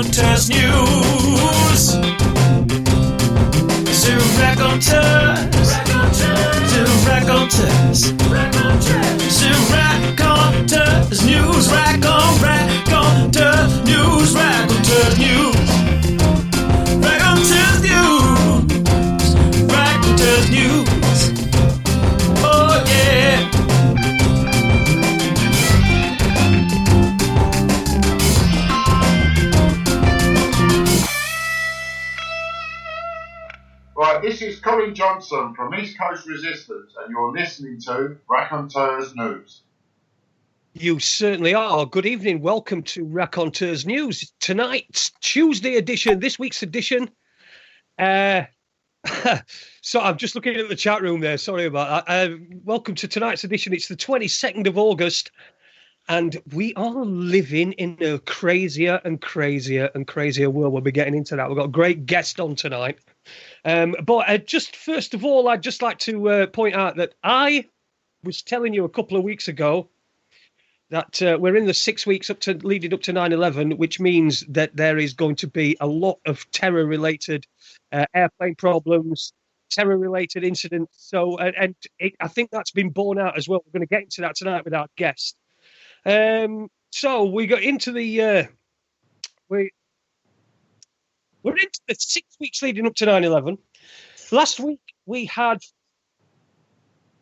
raconteurs-news. Sur raconteurs, sur raconteurs, sur raconteurs-news, raconteurs-news, raconteurs-news, raconteurs-news, raconteurs-news. Oh yeah. Right, this is Colin Johnson from East Coast Resistance, and you're listening to Raconteurs-News. You certainly are. Good evening. Welcome to Raconteurs News. Tonight's Tuesday edition, this week's edition. So I'm just looking at the chat room there. Sorry about that. Welcome to tonight's edition. It's the 22nd of August, and we are living in a crazier and crazier and crazier world. We'll be getting into that. We've got a great guest on tonight. But just first of all, I'd just like to point out that I was telling you a couple of weeks ago that we're in the 6 weeks leading up to 9/11, which means that there is going to be a lot of terror-related airplane problems, terror-related incidents. So, I think that's been borne out as well. We're going to get into that tonight with our guest. So we got into the We're into the 6 weeks leading up to 9/11. Last week, we had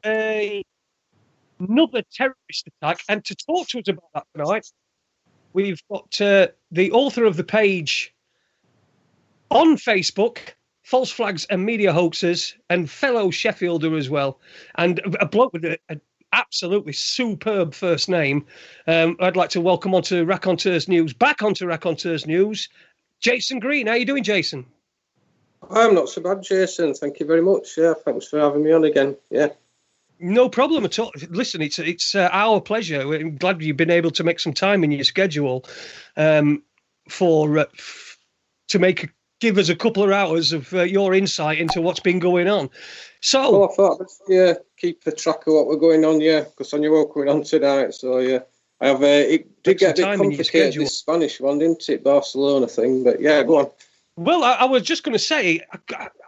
another terrorist attack. And to talk to us about that tonight, we've got the author of the page on Facebook, False Flags and Media Hoaxes, and fellow Sheffielder as well, and a bloke with an absolutely superb first name. I'd like to welcome onto Raconteurs News, back onto Raconteurs News, Jason Green. How are you doing, Jason? I'm not so bad, Jason. Thank you very much. Yeah, thanks for having me on again. Yeah. No problem at all. Listen, it's our pleasure. We're glad you've been able to make some time in your schedule give us a couple of hours of your insight into what's been going on. So, well, I thought, keep a track of what we're going on, because I knew what we're going on tonight. So, yeah, I have. It did get a bit complicated, this Spanish one, didn't it? Barcelona thing, but yeah, go on. Well, I was just going to say,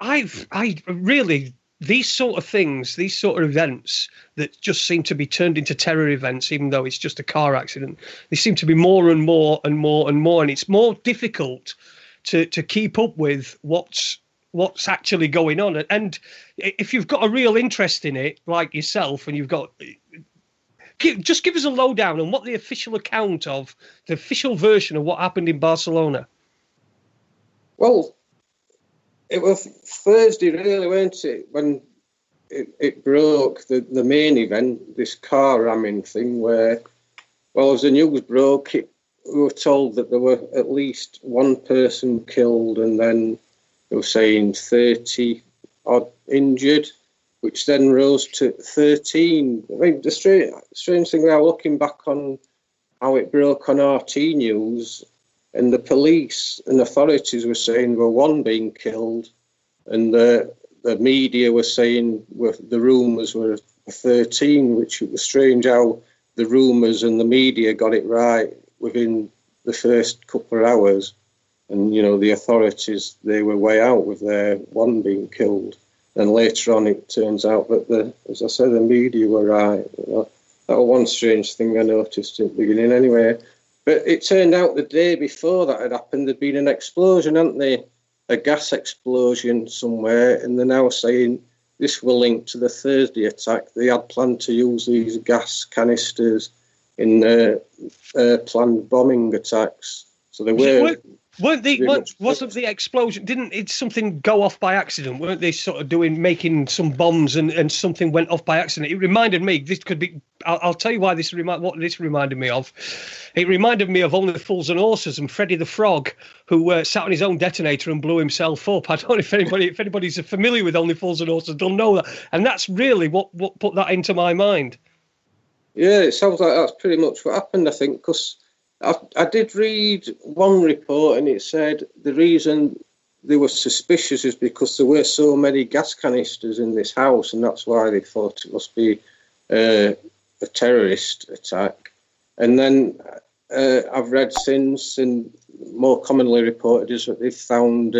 I really, these sort of things, these sort of events that just seem to be turned into terror events, even though it's just a car accident, they seem to be more and more and more and more, and it's more difficult to keep up with what's actually going on. And if you've got a real interest in it, like yourself, and you've got, just give us a lowdown on what the official account of, the official version of what happened in Barcelona. Well, it was Thursday, really, wasn't it, when it broke, the main event, this car ramming thing, where, well, as the news broke, we were told that there were at least one person killed, and then they were saying 30 odd injured, which then rose to 13. I mean, the strange thing, we are looking back on how it broke on RT News, and the police and authorities were saying there were one being killed, and the media were saying the rumours were 13, which was strange how the rumours and the media got it right within the first couple of hours. And, the authorities, they were way out with their one being killed. And later on, it turns out that, as I said, the media were right. That was one strange thing I noticed in the beginning anyway. But it turned out the day before that had happened, there'd been an explosion, hadn't they? A gas explosion somewhere, and they're now saying this will link to the Thursday attack. They had planned to use these gas canisters in planned bombing attacks. So they were... Wasn't the explosion, didn't something go off by accident? Weren't they sort of making some bombs and something went off by accident? It reminded me, this could be, I'll tell you why what this reminded me of. It reminded me of Only Fools and Horses and Freddy the Frog, who sat on his own detonator and blew himself up. I don't know if anybody's familiar with Only Fools and Horses, don't know that. And that's really what put that into my mind. Yeah, it sounds like that's pretty much what happened, I think, because I did read one report, and it said the reason they were suspicious is because there were so many gas canisters in this house, and that's why they thought it must be a terrorist attack. And then I've read since, and more commonly reported is that they've found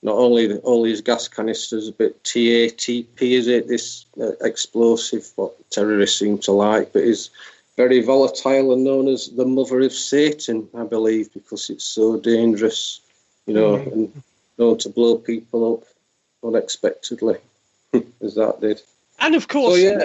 not only all these gas canisters, but TATP, is it, this explosive, what terrorists seem to like, but is very volatile and known as the mother of Satan, I believe, because it's so dangerous, and known to blow people up unexpectedly, as that did. And of course, so, yeah.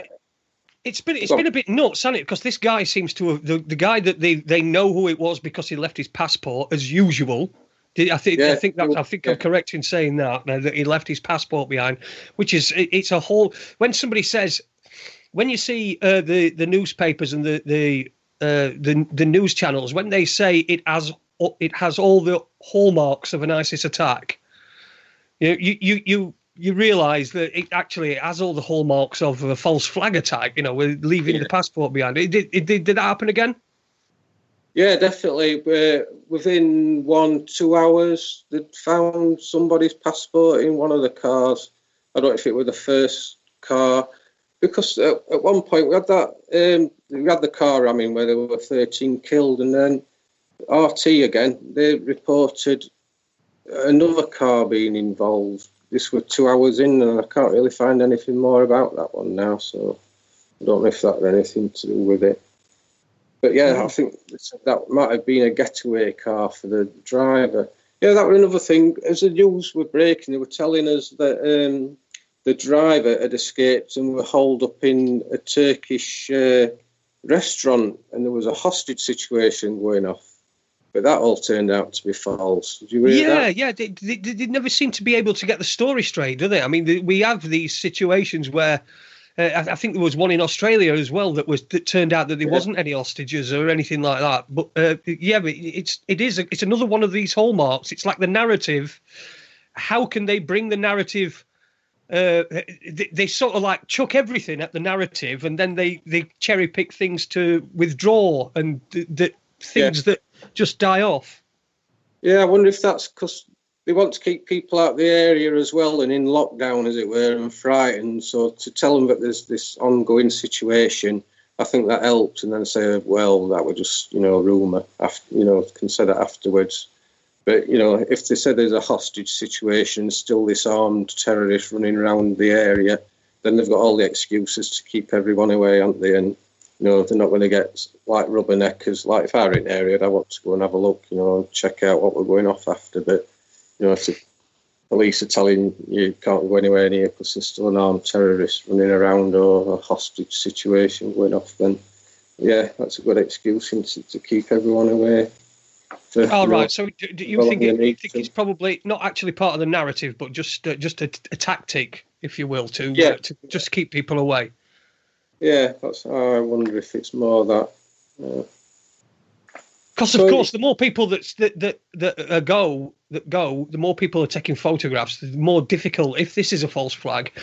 It's been a bit nuts, hasn't it? Because this guy seems to have the guy that they know who it was because he left his passport as usual. I think I'm correct in saying that he left his passport behind, which is it's a whole. When somebody says, when you see the newspapers and the news channels, when they say it has all the hallmarks of an ISIS attack, you realise that it actually has all the hallmarks of a false flag attack. With leaving the passport behind. Did that happen again? Yeah, definitely. Within 1-2 hours, they'd found somebody's passport in one of the cars. I don't know if it was the first car, because at one point we had the car ramming where there were 13 killed, and then RT again, they reported another car being involved. This was 2 hours in, and I can't really find anything more about that one now, so I don't know if that had anything to do with it. But yeah, I think that might have been a getaway car for the driver. Yeah, that was another thing. As the news were breaking, they were telling us that the driver had escaped and were holed up in a Turkish restaurant, and there was a hostage situation going off. But that all turned out to be false. Did you read that? Yeah. They never seem to be able to get the story straight, do they? I mean, we have these situations where I think there was one in Australia as well that turned out that there wasn't any hostages or anything like that. But but it's another one of these hallmarks. It's like the narrative. How can they bring the narrative? They sort of like chuck everything at the narrative, and then they cherry pick things to withdraw and things that just die off. Yeah, I wonder if that's because they want to keep people out of the area as well and in lockdown, as it were, and frightened. So to tell them that there's this ongoing situation, I think that helped. And then say, well, that was just, rumour, consider afterwards. But, if they said there's a hostage situation, still this armed terrorist running around the area, then they've got all the excuses to keep everyone away, aren't they? And, they're not going to get like rubberneckers. Like if I were in the area, I want to go and have a look, and check out what we're going off after. But, if the police are telling you can't go anywhere near because there's still an armed terrorist running around or a hostage situation going off, then, yeah, that's a good excuse to keep everyone away. Right. So do you think it's probably not actually part of the narrative, but just a tactic, if you will, to just keep people away? Yeah, I wonder if it's more that. Because of course, the more people that go, the more people are taking photographs. The more difficult, if this is a false flag,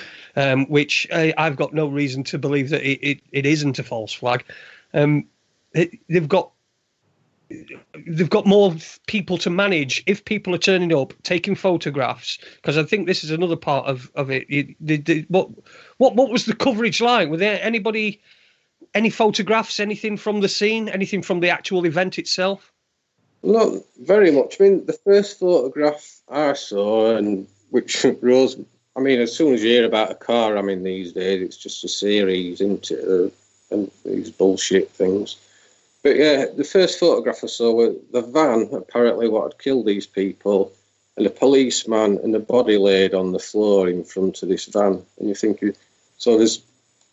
which I've got no reason to believe that it isn't a false flag. They've got more people to manage if people are turning up, taking photographs. Because I think this is another part of it. What was the coverage like? Were there any photographs, anything from the scene, anything from the actual event itself? Not very much. I mean, the first photograph I saw, and which rose, I mean, as soon as you hear about a car ramming these days, it's just a series, isn't it? And these bullshit things. But yeah, the first photograph I saw was the van, apparently what had killed these people, and a policeman and a body laid on the floor in front of this van. And you think, so there's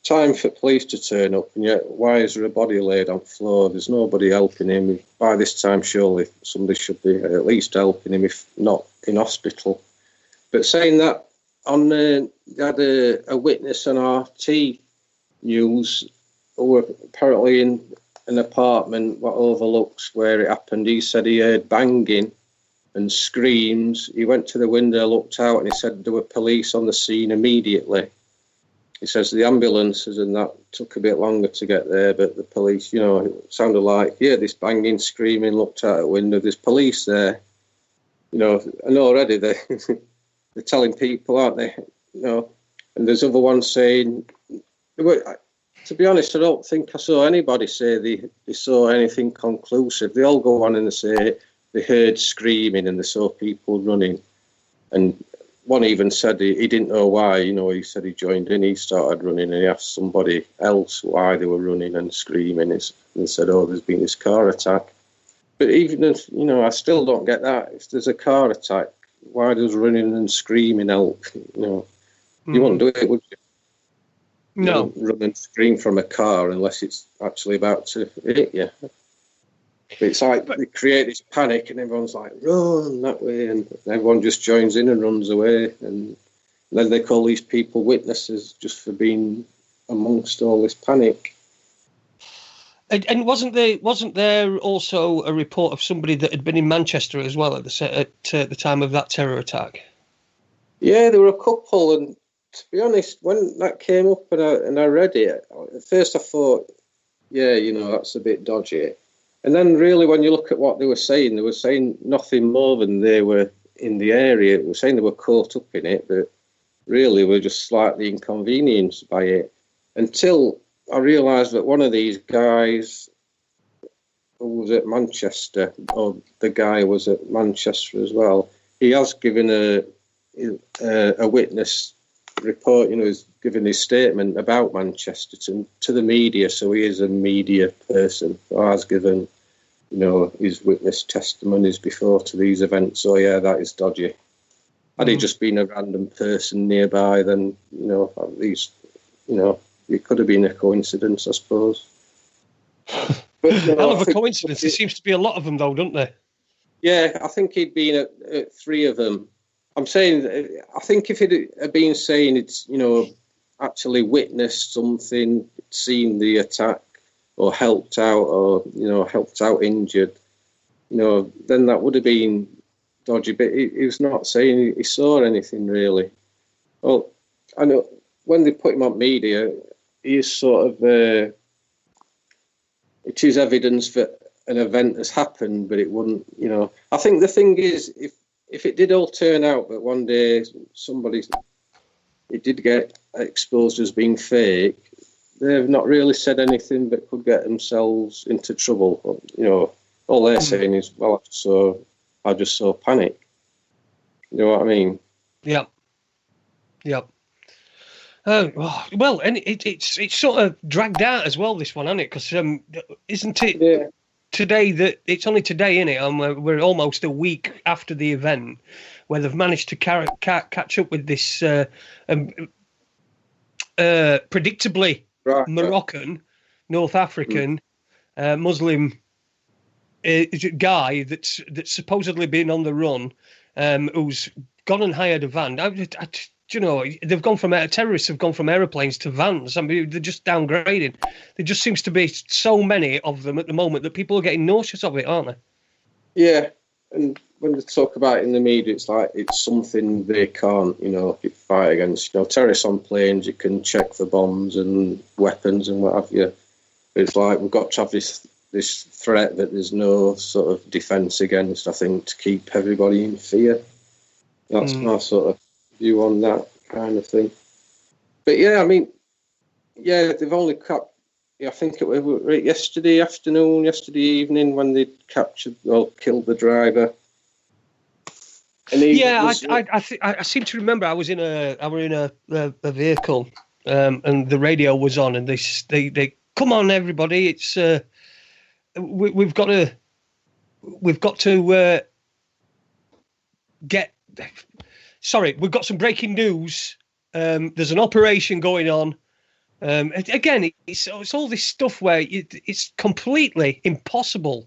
time for police to turn up, and yet why is there a body laid on the floor? There's nobody helping him. By this time, surely somebody should be at least helping him, if not in hospital. But saying that, they had a witness on RT News who were apparently in an apartment what overlooks where it happened. He said he heard banging and screams. He went to the window, looked out, and he said there were police on the scene immediately. He says the ambulances and that took a bit longer to get there, but the police, it sounded like, this banging, screaming, looked out the window, there's police there. And already they're telling people, aren't they? And there's other ones saying, to be honest, I don't think I saw anybody say they saw anything conclusive. They all go on and they say, they heard screaming and they saw people running. And one even said he didn't know why. He said he joined in, he started running, and he asked somebody else why they were running and screaming. And said, "Oh, there's been this car attack." But even if, I still don't get that. If there's a car attack, why does running and screaming help? You wouldn't do it, would you? No. You don't run and scream from a car unless it's actually about to hit you. But it's like they create this panic and everyone's like, run that way, and everyone just joins in and runs away. And then they call these people witnesses just for being amongst all this panic. And wasn't there also a report of somebody that had been in Manchester as well at the time of that terror attack? Yeah, there were a couple, and to be honest, when that came up and I read it, at first I thought, that's a bit dodgy. And then really when you look at what they were saying nothing more than they were in the area. They were saying they were caught up in it, but really were just slightly inconvenienced by it. Until I realised that one of these guys who was at Manchester, or the guy was at Manchester as well, he has given a witness report, he's given his statement about Manchester to the media, so he is a media person who has given, his witness testimonies before to these events. So yeah, that is dodgy. Had he just been a random person nearby, then, at least, it could have been a coincidence, I suppose. But, hell of a coincidence. There seems to be a lot of them, though, don't there? Yeah, I think he'd been at 3 of them. I'm saying, I think if it had been saying it's, actually witnessed something, seen the attack, or helped out, or, helped out injured, then that would have been dodgy. But he was not saying he saw anything, really. Well, I know when they put him on media, he is sort of, it is evidence that an event has happened, but it wouldn't, I think the thing is, if it did all turn out that one day it did get exposed as being fake, they've not really said anything that could get themselves into trouble. All they're saying is, well, I just saw panic. You know what I mean? Yeah. Well, and it's sort of dragged out as well, this one, hasn't it? Because isn't it? Yeah. Today that it's only today, innit? And we're almost a week after the event, where they've managed to catch up with this predictably Moroccan, North African, Muslim guy that's supposedly been on the run, who's gone and hired a van. They've gone from terrorists have gone from aeroplanes to vans. I mean, they're just downgrading. There just seems to be so many of them at the moment that people are getting nauseous of it, aren't they? Yeah, and when they talk about it in the media, it's like it's something they can't, fight against. Terrorists on planes, you can check for bombs and weapons and what have you. But it's like we've got to have this threat that there's no sort of defence against, I think, to keep everybody in fear. That's my sort of view on that kind of thing. But yeah, I mean, they've only kept, I think it was yesterday evening when they captured or killed the driver. And I seem to remember I was in a vehicle, and the radio was on, and they come on everybody, it's we've got to get. Sorry, we've got some breaking news. There's an operation going on. Again, it's all this stuff where it's completely impossible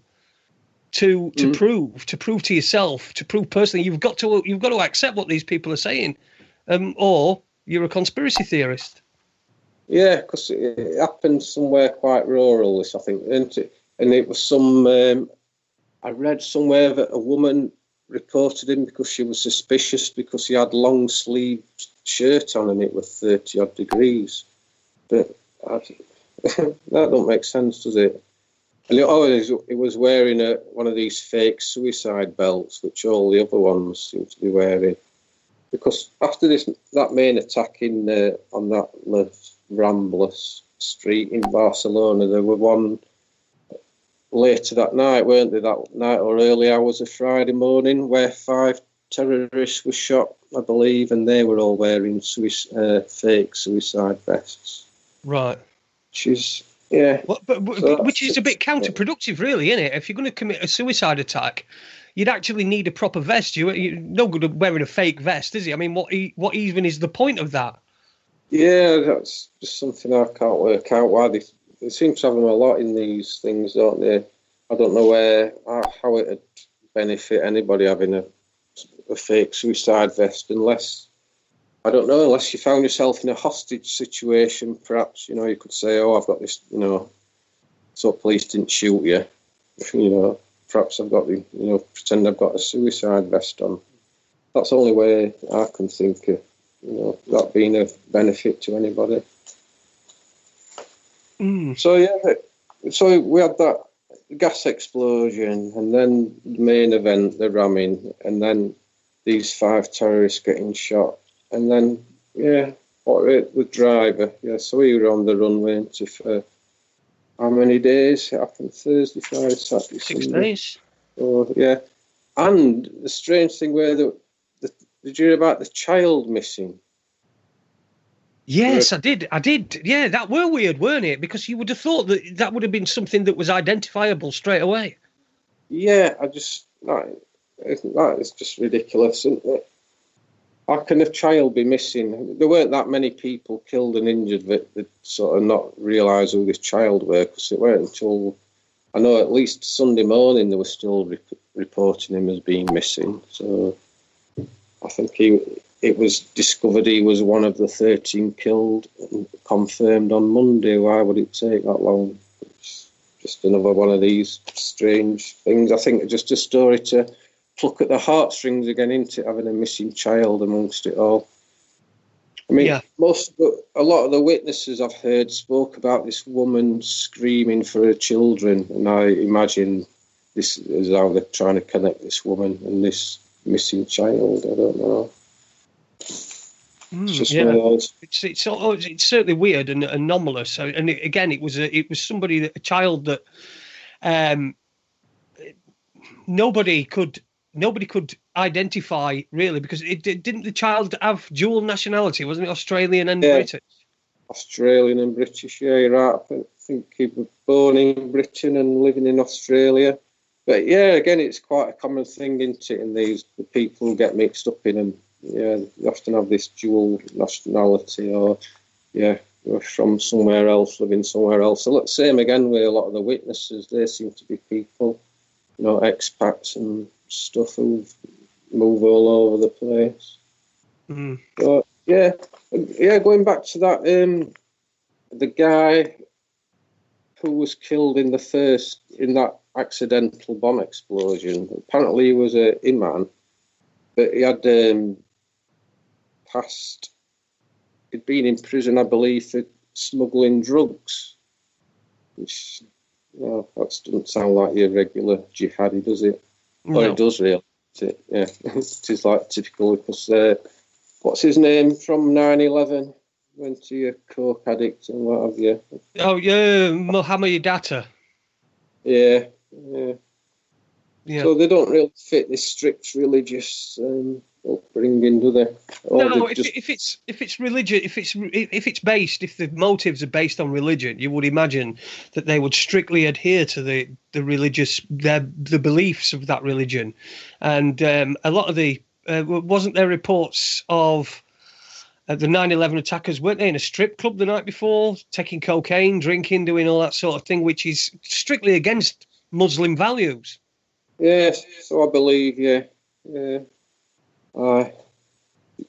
to prove to yourself, to prove personally. You've got to accept what these people are saying, or you're a conspiracy theorist. Yeah, because it happened somewhere quite rural, this, I think, isn't it? And it was some. I read somewhere that a woman reported him because she was suspicious because he had long sleeved shirt on and it was 30 odd degrees. But that don't make sense, does it? And he was wearing one of these fake suicide belts, which all the other ones seem to be wearing. Because after that main attack on that Las Ramblas street in Barcelona, there were one later that night, weren't they? That night or early hours of Friday morning, where 5 terrorists were shot, I believe, and they were all wearing fake suicide vests. Right. Which is, yeah. Well, which is a bit counterproductive, really, isn't it? If you're going to commit a suicide attack, you'd actually need a proper vest. You're no good at wearing a fake vest, is it? I mean, what even is the point of that? Yeah, that's just something I can't work out. Why they seem to have them a lot in these things, don't they? I don't know how it would benefit anybody having a fake suicide vest, unless you found yourself in a hostage situation. Perhaps you could say, "Oh, I've got this," so police didn't shoot you. Perhaps I've got pretend I've got a suicide vest on. That's the only way I can think of, that being of benefit to anybody. So we had that gas explosion, and then the main event, the ramming, and then these 5 terrorists getting shot, and then the driver. Yeah, so he was on the run, weren't he, for how many days? It happened Thursday, Friday, Saturday, 6 Sunday. days. Oh, yeah. And the strange thing where did you hear about the child missing? Yes, I did. Yeah, that were weird, weren't it? Because you would have thought that would have been something that was identifiable straight away. Yeah, it's just ridiculous, isn't it? How can a child be missing? There weren't that many people killed and injured that sort of not realise who this child were, because it weren't until, I know, at least Sunday morning they were still reporting him as being missing. So I think it was discovered he was one of the 13 killed and confirmed on Monday. Why would it take that long? It's just another one of these strange things. I think it's just a story to pluck at the heartstrings again, into having a missing child amongst it all. I mean, a lot of the witnesses I've heard spoke about this woman screaming for her children, and I imagine this is how they're trying to connect this woman and this missing child. I don't know. It's just one of those. It's certainly weird and anomalous. And it was somebody, a child that nobody could identify, really, because didn't the child have dual nationality? Wasn't it Australian and British? Australian and British, yeah, you're right. I think he was born in Britain and living in Australia. But yeah, again, it's quite a common thing, isn't it, in the people get mixed up in them. Yeah, they often have this dual nationality, or you're from somewhere else, living somewhere else. So same again with a lot of the witnesses. They seem to be people, expats and stuff who move all over the place. But going back to that, the guy who was killed in that accidental bomb explosion, apparently he was a imam, but he had he'd been in prison, I believe, for smuggling drugs, which that doesn't sound like your regular jihadi, does it? No. Well, it does, really. Yeah, it is like typical, because what's his name from 9/11? Went to your coke addict and what have you. Oh, yeah, Mohammed Atta. Yeah. So they don't really fit this strict religious upbringing, do they? No, if it's religion, if the motives are based on religion, you would imagine that they would strictly adhere to the religious, the beliefs of that religion. And a lot of wasn't there reports of the 9/11 attackers, weren't they in a strip club the night before, taking cocaine, drinking, doing all that sort of thing, which is strictly against Muslim values? Yes, so I believe, yeah. It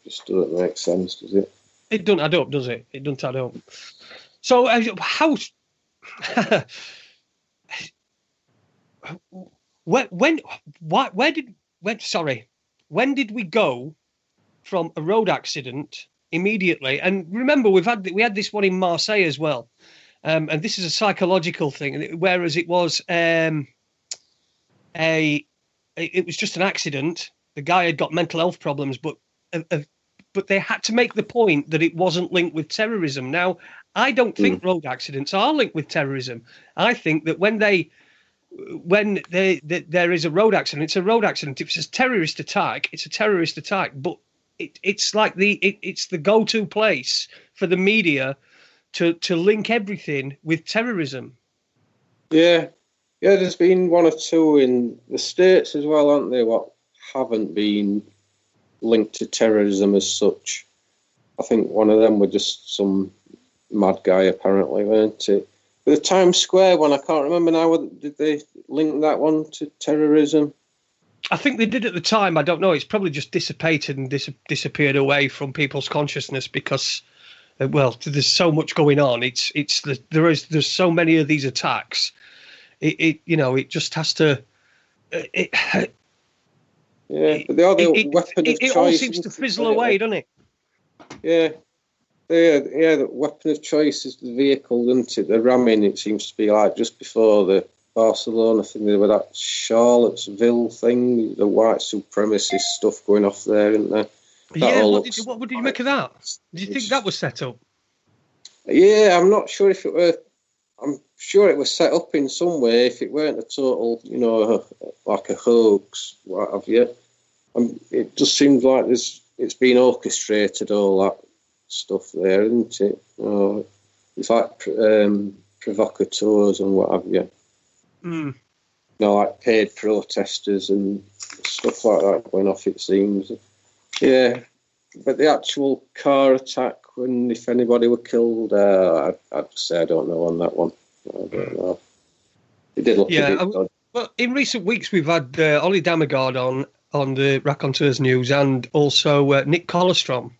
just doesn't make sense, does it? It doesn't add up, does it? It doesn't add up. So how? When did we go from a road accident immediately? And remember, we had this one in Marseille as well, and this is a psychological thing. Whereas it was it was just an accident. The guy had got mental health problems, but they had to make the point that it wasn't linked with terrorism. Now, I don't think road accidents are linked with terrorism. I think that when they when there is a road accident, it's a road accident. If it's a terrorist attack, it's a terrorist attack. But it's like it's the go-to place for the media to link everything with terrorism. Yeah, there's been one or two in the States as well, aren't there, what haven't been linked to terrorism as such. I think one of them were just some mad guy, apparently, weren't it? But the Times Square one, I can't remember now, did they link that one to terrorism? I think they did at the time. I don't know. It's probably just dissipated and disappeared away from people's consciousness because, well, there's so much going on. There's so many of these attacks. It just has to. But they are the weapon of choice. It all seems to fizzle away, doesn't it? Yeah. The weapon of choice is the vehicle, isn't it? The ramming, it seems to be like just before the Barcelona thing, there was that Charlottesville thing, the white supremacist stuff going off there, isn't there? What did you make of that? Do you think that was set up? Yeah, I'm not sure if it were. I'm sure it was set up in some way. If it weren't a total, like a hoax, what have you. It just seems like it's been orchestrated, all that stuff there, isn't it? It's like provocateurs and what have you. Like paid protesters and stuff like that going off, it seems. Yeah, but the actual car attack, if anybody were killed, I'd say I don't know on that one. I don't know. It did look a bit odd. Well, in recent weeks, we've had Ollie Damagard on the Raconteurs News and also Nick Colostrom.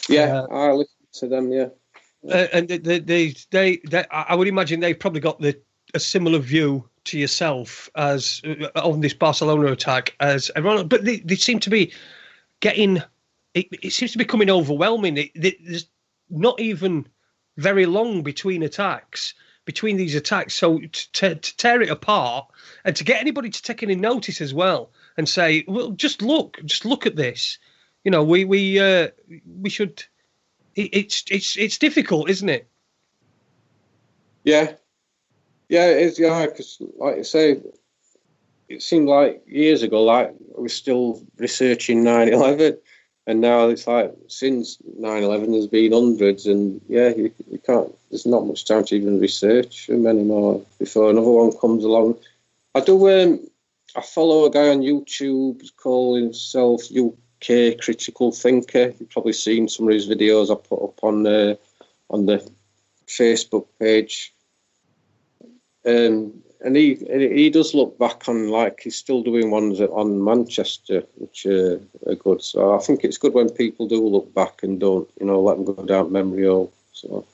Yeah, I listened to them, yeah. And they I would imagine they've probably got a similar view to yourself as on this Barcelona attack as everyone, but they seem to be getting. It seems to be becoming overwhelming. There's not even very long between these attacks. So to tear it apart and to get anybody to take any notice as well and say, well, just look at this. We should. It's difficult, isn't it? Yeah, it is. Yeah, because like you say, it seemed like years ago, like we're still researching 9/11, and now it's like since 9/11 there's been hundreds, and you can't. There's not much time to even research them anymore before another one comes along. I do. I follow a guy on YouTube calling himself UK Critical Thinker. You've probably seen some of his videos I put up on the Facebook page. And he does look back on, like, he's still doing ones on Manchester, which are good. So I think it's good when people do look back and don't, let them go down memory hole. So.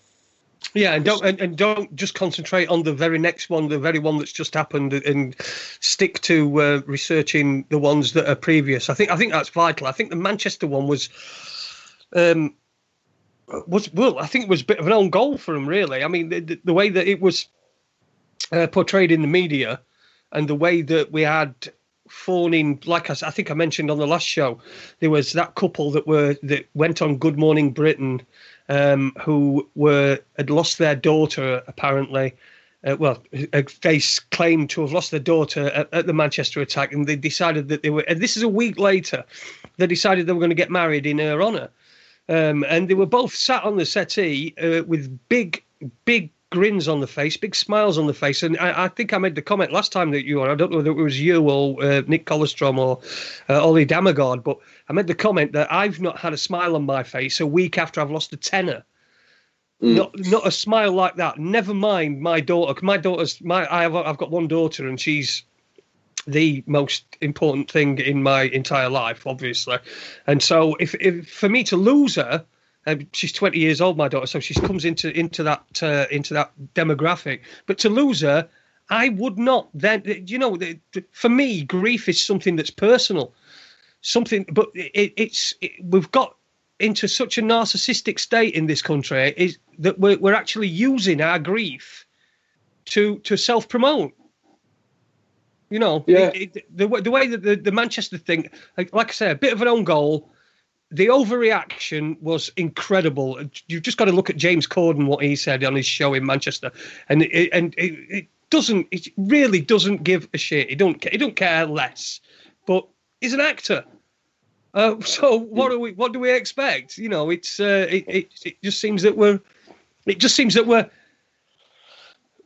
Yeah, and don't just concentrate on the very next one, the very one that's just happened, and stick to researching the ones that are previous. I think that's vital. I think the Manchester one was I think it was a bit of an own goal for him, really. I mean, the way that it was portrayed in the media, and the way that we had phoning, like I think I mentioned on the last show, there was that couple that went on Good Morning Britain. Who had lost their daughter, apparently. They claimed to have lost their daughter at the Manchester attack, and they decided that and this is a week later, they decided they were going to get married in her honour. And they were both sat on the settee with big grins on the face, big smiles on the face. And I think I made the comment last time that you were, I don't know whether it was you or Nick Colostrom or Ollie Damagard, but I made the comment that I've not had a smile on my face a week after I've lost a tenner. Not a smile like that. Never mind my daughter. I've got one daughter, and she's the most important thing in my entire life, obviously. And so if for me to lose her, she's 20 years old, my daughter, so she comes into that demographic. But to lose her, I would not then. For me, grief is something that's personal. But we've got into such a narcissistic state in this country is that we're actually using our grief to self-promote. The way that the Manchester thing, like I say, a bit of an own goal. The overreaction was incredible. You've just got to look at James Corden, what he said on his show in Manchester, and it really doesn't give a shit. He don't care less. But he's an actor. So what do we expect? You know, it just seems that we're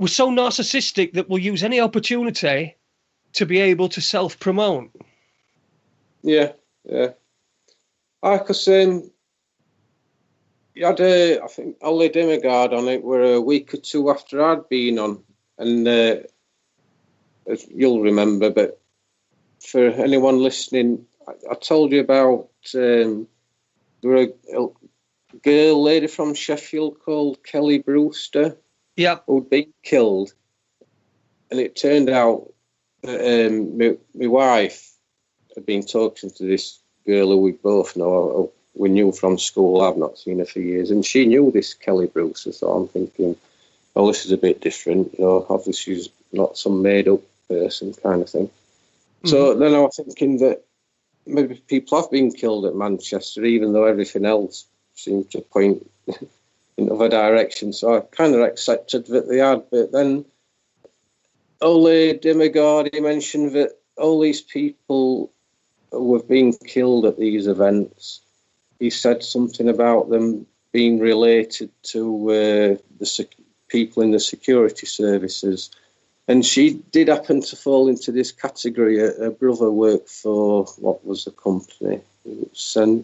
so narcissistic that we'll use any opportunity to be able to self-promote. Yeah. Because you had I think Ollie Demigard on it were a week or two after I'd been on, and as you'll remember, but for anyone listening, I told you about there were a girl lady from Sheffield called Kelly Brewster. Yeah, who'd been killed, and it turned out that my wife had been talking to this girl who we both know, we knew from school. I've not seen her for years, and she knew this Kelly Brewster. So I'm thinking, well, this is a bit different, you know. Obviously, she's not some made-up person kind of thing. Mm-hmm. So then I was thinking that maybe people have been killed at Manchester, even though everything else seemed to point in other directions. So I kind of accepted that they had. But then Ole Demigard, he mentioned that all these people who have been killed at these events, he said something about them being related to the people in the security services. And she did happen to fall into this category. Her brother worked for, what was the company? It was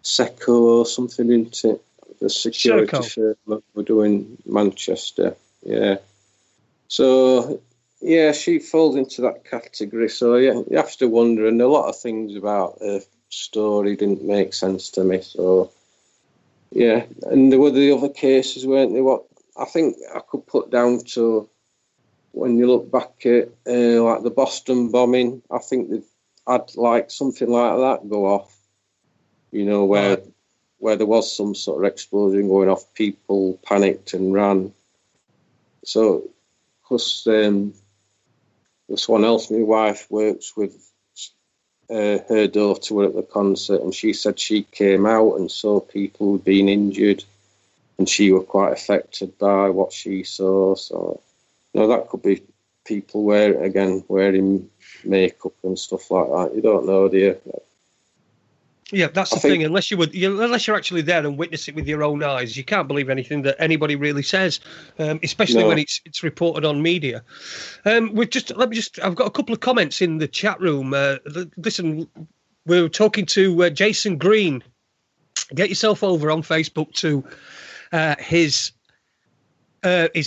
Seco or something, isn't it? The security firm that were doing Manchester. Yeah. So, yeah, she falls into that category. So, yeah, you have to wonder. And a lot of things about her story didn't make sense to me. So, yeah. And there were the other cases, weren't there? What I think I could put down to, when you look back at like the Boston bombing, I think they've had like something like that go off, you know, where there was some sort of explosion going off, people panicked and ran. So, plus there's one else, my wife works with, her daughter were at the concert, and she said she came out and saw people who'd been injured, and she was quite affected by what she saw. So, that could be people wearing makeup and stuff like that. You don't know, do you? Yeah, that's the thing. Unless you're actually there and witness it with your own eyes, you can't believe anything that anybody really says, especially when it's reported on media. I've got a couple of comments in the chat room. Listen, we're talking to Jason Green. Get yourself over on Facebook to his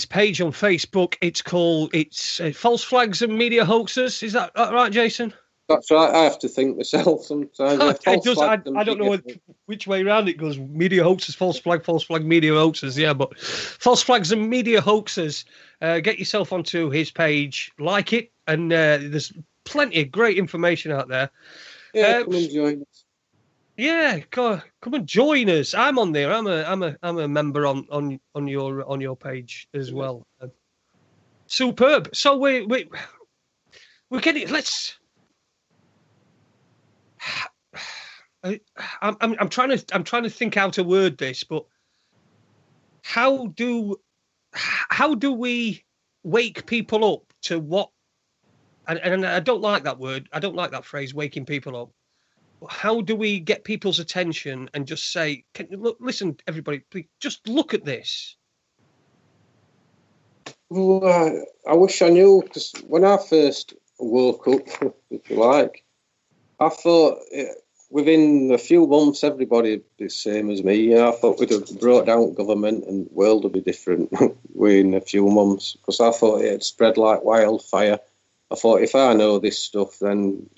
page on Facebook. It's False Flags and Media Hoaxers. Is that right, Jason? That's right. I have to think myself sometimes. I don't know which way around it goes. Media hoaxers, false flag, media hoaxers. Yeah, but False Flags and Media Hoaxers. Get yourself onto his page, like it, and there's plenty of great information out there. Yeah, come and join us. Yeah, come and join us. I'm on there. I'm a member on your page as well. Superb. So we're getting. I'm trying to think how to word this, but how do we wake people up to what? And I don't like that word. I don't like that phrase, waking people up. How do we get people's attention and just say, listen, everybody, please just look at this? Well, I wish I knew, because when I first woke up, if you like, I thought within a few months everybody would be the same as me. I thought we'd have brought down government and the world would be different within a few months, because I thought it had spread like wildfire. I thought if I know this stuff, then,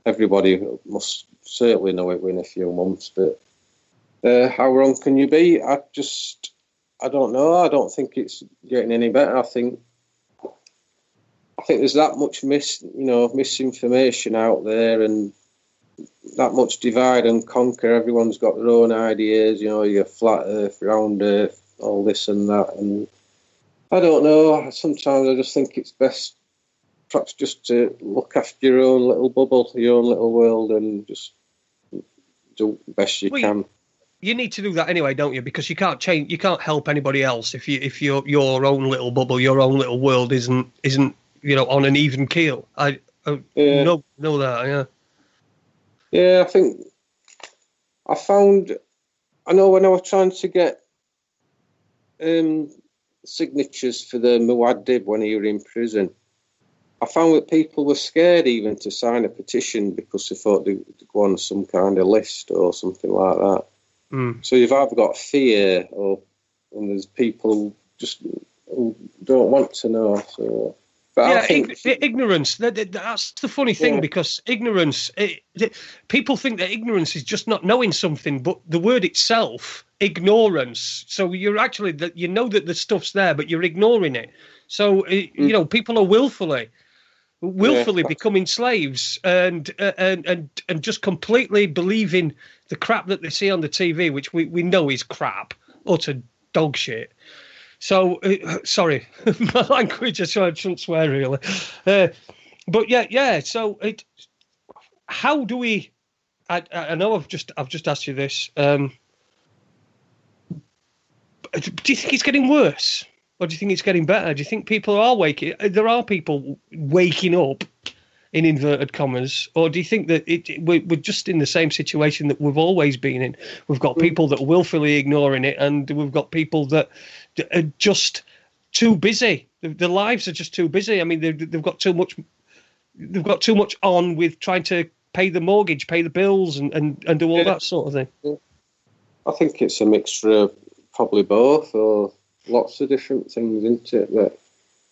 everybody must certainly know it within a few months. But how wrong can you be? I don't know. I don't think it's getting any better. I think there's that much misinformation out there, and that much divide and conquer. Everyone's got their own ideas, your flat earth, round earth, all this and that. And I don't know. Sometimes I just think it's best perhaps just to look after your own little bubble, your own little world, and just do the best you can. you need to do that anyway, don't you? Because you can't change, you can't help anybody else if your own little bubble, your own little world isn't on an even keel. I know that, yeah. Yeah, I think I know when I was trying to get signatures for the Muad'Dib when he was in prison, I found that people were scared even to sign a petition because they thought they'd go on some kind of list or something like that. So you've either got fear and there's people who don't want to know. So, but yeah, I think ignorance. That's the funny thing, because ignorance. People think that ignorance is just not knowing something, but the word itself, ignorance. So you're actually you know that the stuff's there, but you're ignoring it. So people are willfully becoming slaves and just completely believing the crap that they see on the TV, which we know is crap, utter dog shit. So, sorry, my language, I shouldn't swear really. But yeah. So, how do we? I know I've just asked you this. Do you think it's getting worse, or do you think it's getting better? Do you think people are waking? There are people waking up, in inverted commas, or do you think that we're just in the same situation that we've always been in? We've got people that are willfully ignoring it, and we've got people that are just too busy. Their lives are just too busy. I mean, they've got too much. They've got too much on with trying to pay the mortgage, pay the bills, and do all that sort of thing. Yeah. I think it's a mixture of probably both, or lots of different things, isn't it? But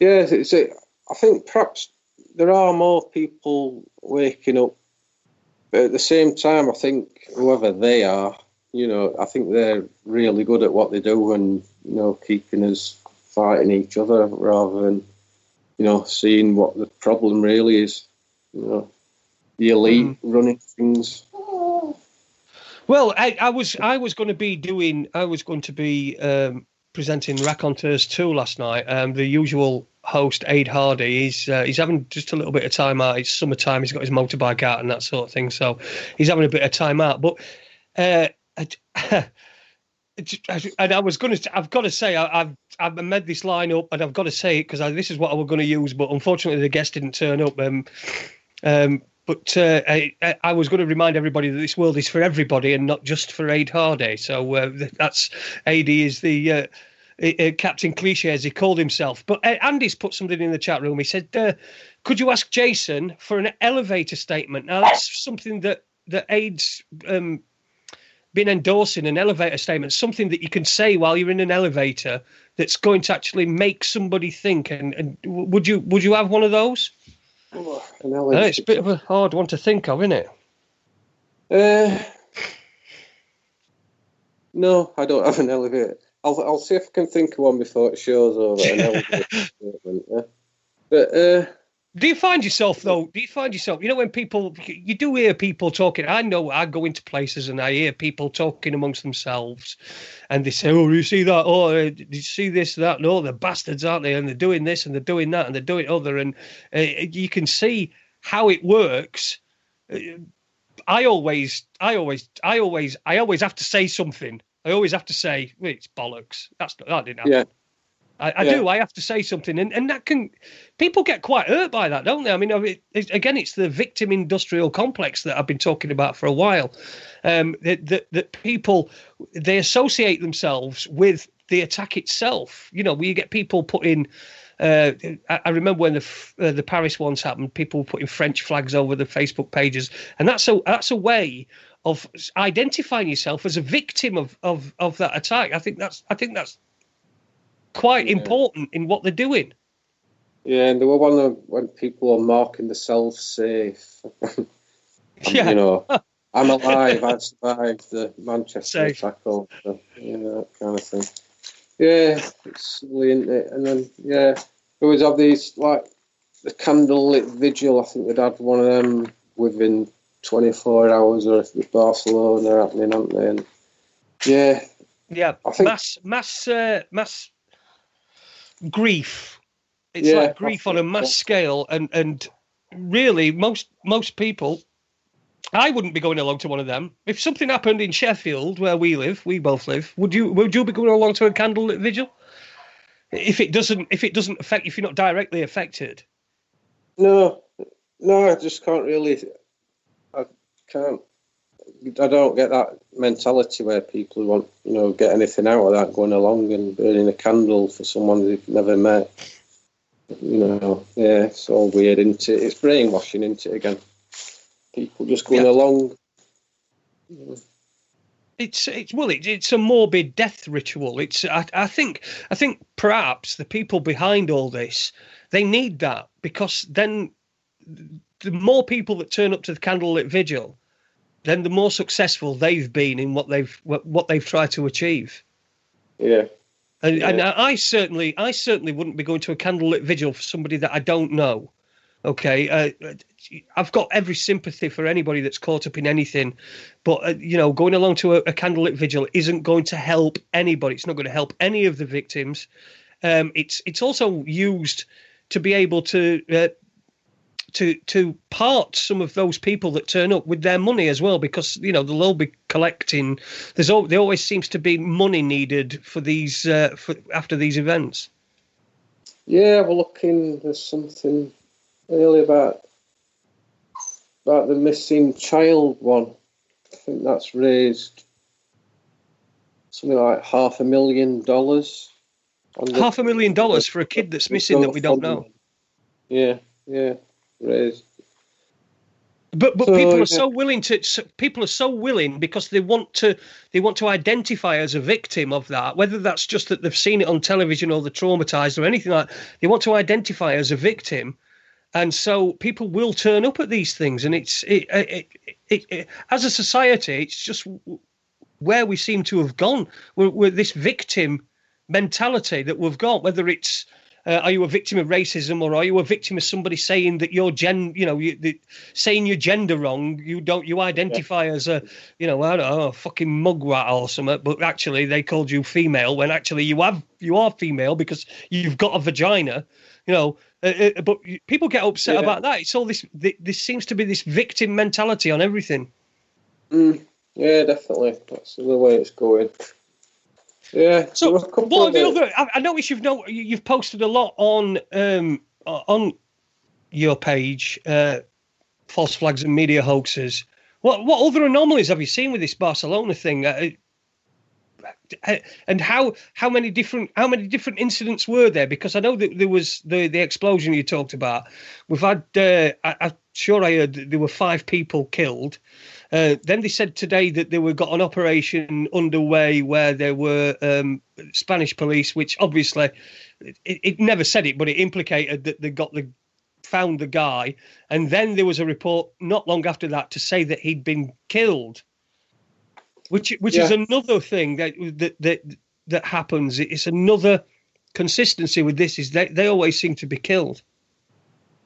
yeah, I think perhaps there are more people waking up, but at the same time, I think whoever they are, I think they're really good at what they do, and keeping us fighting each other rather than seeing what the problem really is. The elite running things. Well, I was going to be presenting Raconteurs 2 last night. The usual host, Aid Hardy, he's having just a little bit of time out. It's summertime. He's got his motorbike out and that sort of thing. So he's having a bit of time out. But and I've got to say, I've made this line up, and I've got to say it because this is what I was going to use. But unfortunately, the guest didn't turn up. But I was going to remind everybody that this world is for everybody and not just for Aid Hardy. So that's AD is the Captain Cliche, as he called himself. But Andy's put something in the chat room. He said, could you ask Jason for an elevator statement? Now, that's something that Aid's been endorsing, an elevator statement, something that you can say while you're in an elevator that's going to actually make somebody think. And would you have one of those? It's a bit of a hard one to think of, isn't it? No, I don't have an elevator. I'll see if I can think of one before it shows over an elevator statement. But do you find yourself though? When you do hear people talking? I know I go into places and I hear people talking amongst themselves, and they say, "Oh, you see that? Oh, did you see this, that? No, they're bastards, aren't they? And they're doing this and they're doing that and they're doing other." And you can see how it works. I always have to say something. I always have to say, well, it's bollocks. That didn't happen. yeah. I do. I have to say something, and that people get quite hurt by that, don't they? I mean, it's the victim industrial complex that I've been talking about for a while. That people, they associate themselves with the attack itself. Where you get people putting. I remember when the Paris ones happened, people were putting French flags over the Facebook pages, and that's a way of identifying yourself as a victim of that attack. I think that's quite important in what they're doing. Yeah, and there were one when people are marking themselves safe. Yeah. I'm alive, I've survived the Manchester attack, or that kind of thing. Yeah, it's silly, isn't it? And then, they always have these, like, the candlelit vigil. I think they'd had one of them within 24 hours or with Barcelona happening, haven't they? And, yeah, I think mass grief. It's like grief on a mass scale, and really most people I wouldn't be going along to one of them. If something happened in Sheffield, where we both live, would you be going along to a candlelit vigil? If it doesn't affect, if you're not directly affected. No, I just can't really. I can't. I don't get that mentality where people want, get anything out of that, going along and burning a candle for someone they've never met. Yeah, it's all weird, isn't it? It's brainwashing, isn't it, again? People just going along. It's a morbid death ritual. I think perhaps the people behind all this, they need that, because then the more people that turn up to the candlelit vigil, then the more successful they've been in what they've tried to achieve. Yeah. And I certainly wouldn't be going to a candlelit vigil for somebody that I don't know. Okay, I've got every sympathy for anybody that's caught up in anything, but going along to a candlelit vigil isn't going to help anybody. It's not going to help any of the victims. It's also used to be able to part some of those people that turn up with their money as well, because they'll all be collecting. There always seems to be money needed for these after these events. Yeah, we're looking. There's something early about the missing child one. I think that's raised something like $500,000. $500,000 for a kid that's missing that we don't know. Yeah, raised. But people are so willing because they want to identify as a victim of that, whether that's just that they've seen it on television or they're traumatized or anything like that. They want to identify as a victim. And so people will turn up at these things, and it as a society, it's just where we seem to have gone with this victim mentality that we've got. Whether it's are you a victim of racism, or are you a victim of somebody saying that you're saying your gender wrong? You identify as a I don't know, a fucking mugwrat or something, but actually they called you female when actually you are female because you've got a vagina. But people get upset about that. It's all this seems to be this victim mentality on everything. Yeah, definitely. That's the way it's going. Yeah. So what are the other? I notice you've posted a lot on your page, false flags and media hoaxes. What other anomalies have you seen with this Barcelona thing? And how many different incidents were there? Because I know that there was the explosion you talked about. We've had I'm sure I heard that there were 5 people killed. Then they said today that they got an operation underway where there were Spanish police, which obviously it never said it, but it implicated that they found the guy. And then there was a report not long after that to say that he'd been killed. Which is another thing that happens. It's another consistency with this, is they always seem to be killed.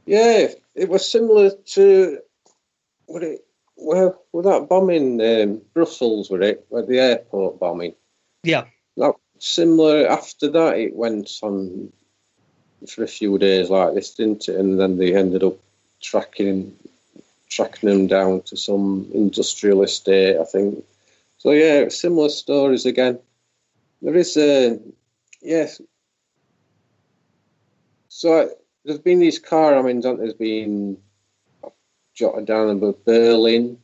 Yeah, it was similar to with that bombing in Brussels, were it? With the airport bombing. Yeah. That similar. After that, it went on for a few days like this, didn't it? And then they ended up tracking them down to some industrial estate, I think. So yeah, similar stories again. There is yes. So there's been these car rammings, haven't there? There's been jotted down about Berlin.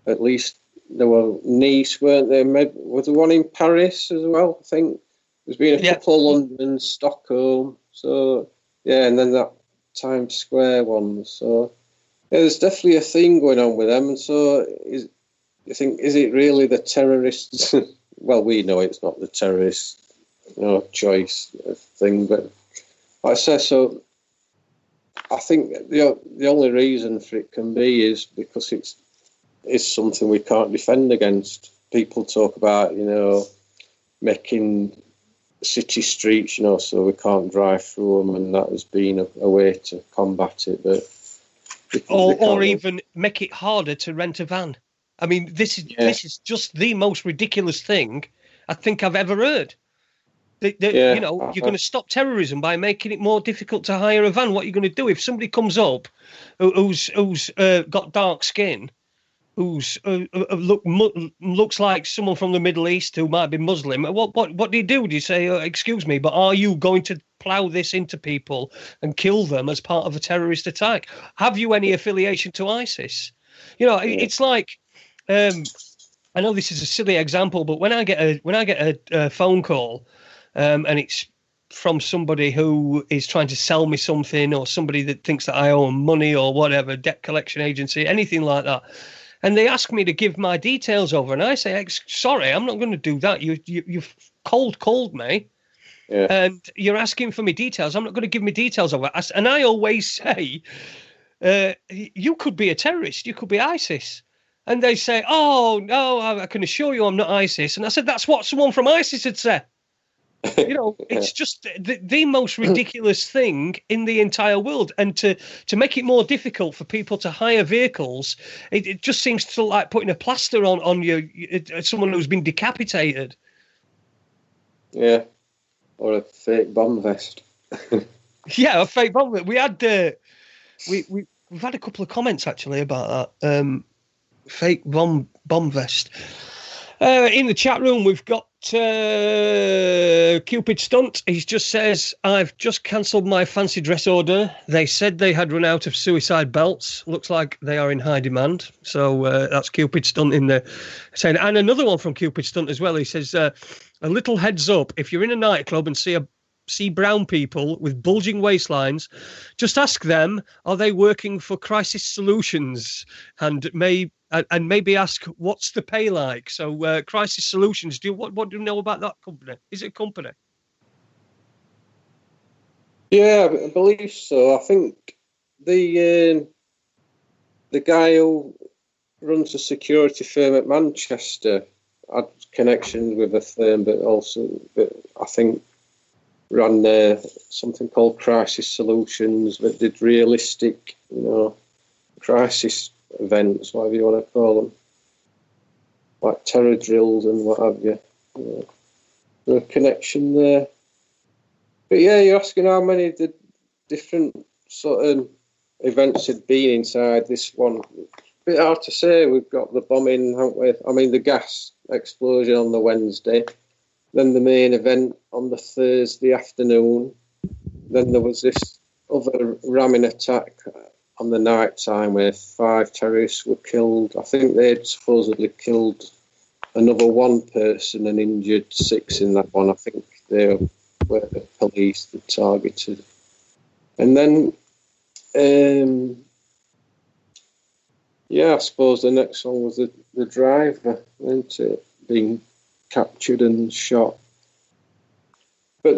At least there were Nice, weren't there? Was there one in Paris as well? I think there's been a couple of London, Stockholm. So yeah, and then that Times Square one. So yeah, there's definitely a thing going on with them. And so is it really the terrorists? Well, we know it's not the terrorist, choice thing, but like I say, so I think the only reason for it can be is because it's something we can't defend against. People talk about, making city streets, so we can't drive through them, and that has been a way to combat it. But or even make it harder to rent a van. I mean, this is just the most ridiculous thing I think I've ever heard. You know, you're going to stop terrorism by making it more difficult to hire a van. What are you going to do if somebody comes up who's got dark skin, who's looks like someone from the Middle East who might be Muslim? What do you do? Do you say, excuse me, but are you going to plough this into people and kill them as part of a terrorist attack? Have you any affiliation to ISIS? You know, it's like. I know this is a silly example, but when I get a phone call, and it's from somebody who is trying to sell me something, or somebody that thinks that I owe them money or whatever, debt collection agency, anything like that, and they ask me to give my details over, and I say, sorry, I'm not going to do that. You've called me, and you're asking for me details. I'm not going to give me details over. And I always say, you could be a terrorist. You could be ISIS. And they say, oh, no, I can assure you I'm not ISIS. And I said, that's what someone from ISIS had said. You know, it's just the most ridiculous thing in the entire world. And to make it more difficult for people to hire vehicles, it just seems to like putting a plaster on you, someone who's been decapitated. Yeah, or a fake bomb vest. Yeah, a fake bomb vest. We had we've had a couple of comments actually about that. Fake bomb vest. In the chat room, we've got Cupid Stunt. He just says, I've just cancelled my fancy dress order. They said they had run out of suicide belts. Looks like they are in high demand. So that's Cupid Stunt in there saying. And another one from Cupid Stunt as well. He says, a little heads up, if you're in a nightclub and see brown people with bulging waistlines, just ask them, are they working for Crisis Solutions? And maybe ask, what's the pay like? So Crisis Solutions, what do you know about that company? Is it a company? Yeah, I believe so. I think the guy who runs a security firm at Manchester had connections with a firm, but I think ran something called Crisis Solutions that did realistic, crisis events, whatever you want to call them, like terror drills and what have you. There's a connection there. But yeah, you're asking how many of the different sort of events had been inside this one. It's a bit hard to say. We've got the bombing, haven't we? I mean, the gas explosion on the Wednesday, then the main event on the Thursday afternoon, then there was this other ramming attack on the night time where 5 terrorists were killed. I think they'd supposedly killed another one person and injured 6 in that one. I think they were the police that targeted. And then, I suppose the next one was the driver, wasn't it? Being captured and shot. But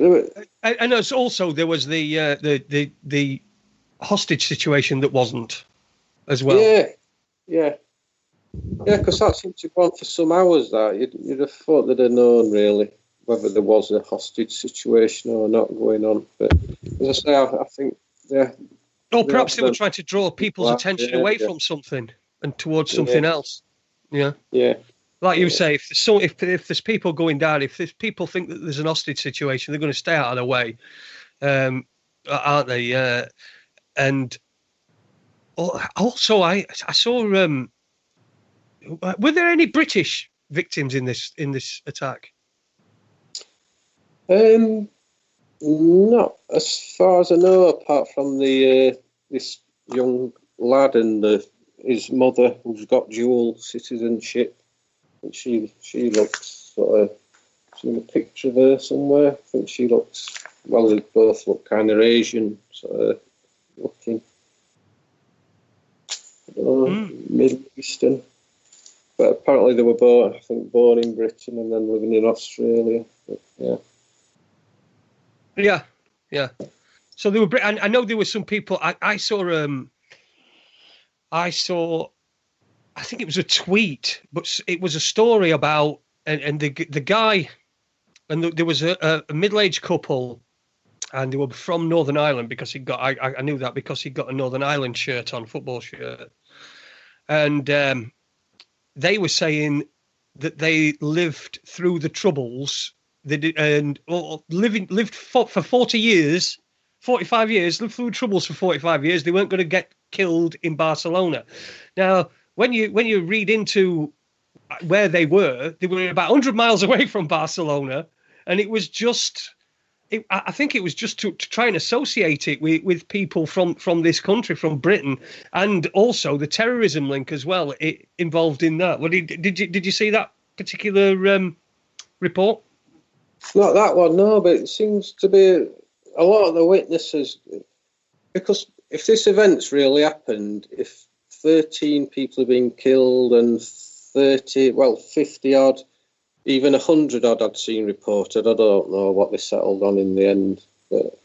and also there was the hostage situation that wasn't as well. Yeah, because that seemed to go on for some hours. That you'd have thought they'd have known really whether there was a hostage situation or not going on. But as I say, I think or perhaps they were trying to draw people's attention away from something and towards something else. Yeah. Like you say, if there's people going down, if there's people think that there's an hostage situation, they're going to stay out of the way, aren't they? And also, I saw. Were there any British victims in this attack? Not as far as I know, apart from this young lad and his mother, who's got dual citizenship. She looks sort of. Seen a picture of her somewhere. I think she looks. Well, they both look kind of Asian, sort of looking. Middle Eastern. But apparently they were born in Britain and then living in Australia. But, yeah. So they were. I know there were some people. I saw. I think it was a tweet, but it was a story about and the guy, and there was a middle-aged couple, and they were from Northern Ireland because he got. I knew that because he got a Northern Ireland shirt on, football shirt, and they were saying that they lived through the Troubles They did, and lived for 40 years, 45 years, lived through troubles for 45 years. They weren't going to get killed in Barcelona. Now, when you read into where they were about 100 miles away from Barcelona, and it was just. I think it was just to try and associate it with people from this country, from Britain, and also the terrorism link as well involved in that. Well, did you see that particular report? Not that one, no, but it seems to be a lot of the witnesses, because if this event's really happened, if 13 people have been killed and 50 odd, even 100 odd I'd seen reported. I don't know what they settled on in the end. But,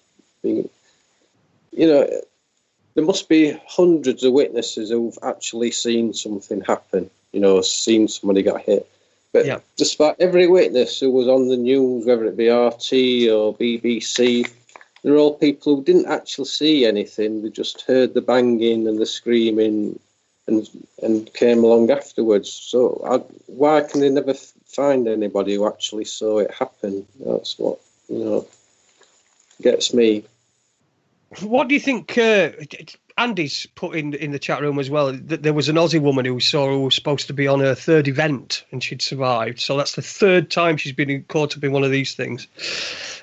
there must be hundreds of witnesses who've actually seen something happen, seen somebody get hit. But despite every witness who was on the news, whether it be RT or BBC, they're all people who didn't actually see anything. They just heard the banging and the screaming and came along afterwards. So why can they never find anybody who actually saw it happen? That's what gets me. What do you think? Andy's put in the chat room as well that there was an Aussie woman who was supposed to be on her third event and she'd survived. So that's the third time she's been caught up in one of these things.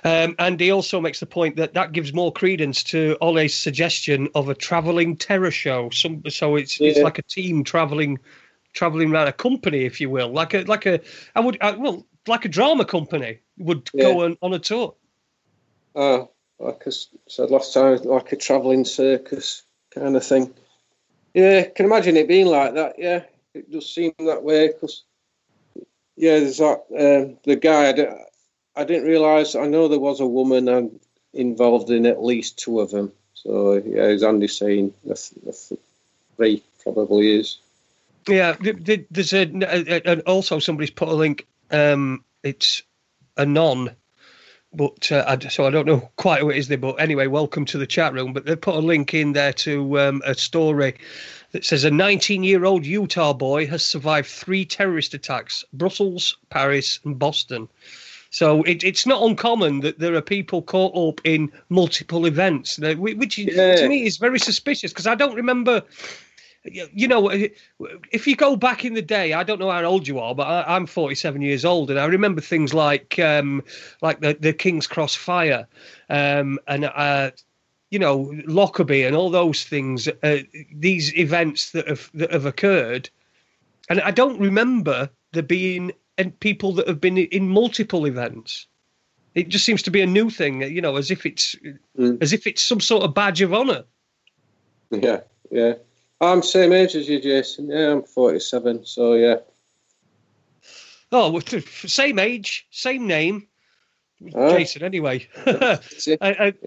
And he also makes the point that gives more credence to Ole's suggestion of a travelling terror show. So it's like a team travelling around, a company, if you will, like a drama company would go on a tour. Like I said last time, like a travelling circus kind of thing. Yeah, can imagine it being like that. Yeah, it does seem that way. Because there's that the guy. I didn't realise. I know there was a woman involved in at least two of them. So as Andy's saying, that's three probably is. Yeah, there's also somebody's put a link. It's Anon. But so I don't know quite who it is there. But anyway, welcome to the chat room. But they put a link in there to a story that says a 19-year-old Utah boy has survived 3 terrorist attacks: Brussels, Paris, and Boston. So it's not uncommon that there are people caught up in multiple events, which to me is very suspicious, because I don't remember. If you go back in the day, I don't know how old you are, but I'm 47 years old, and I remember things like the King's Cross fire, and Lockerbie and all those things. These events that have occurred, and I don't remember there being people that have been in multiple events. It just seems to be a new thing, as if it's some sort of badge of honour. Yeah. I'm same age as you, Jason. Yeah, I'm 47, so yeah. Oh, well, same age, same name. Jason, anyway. I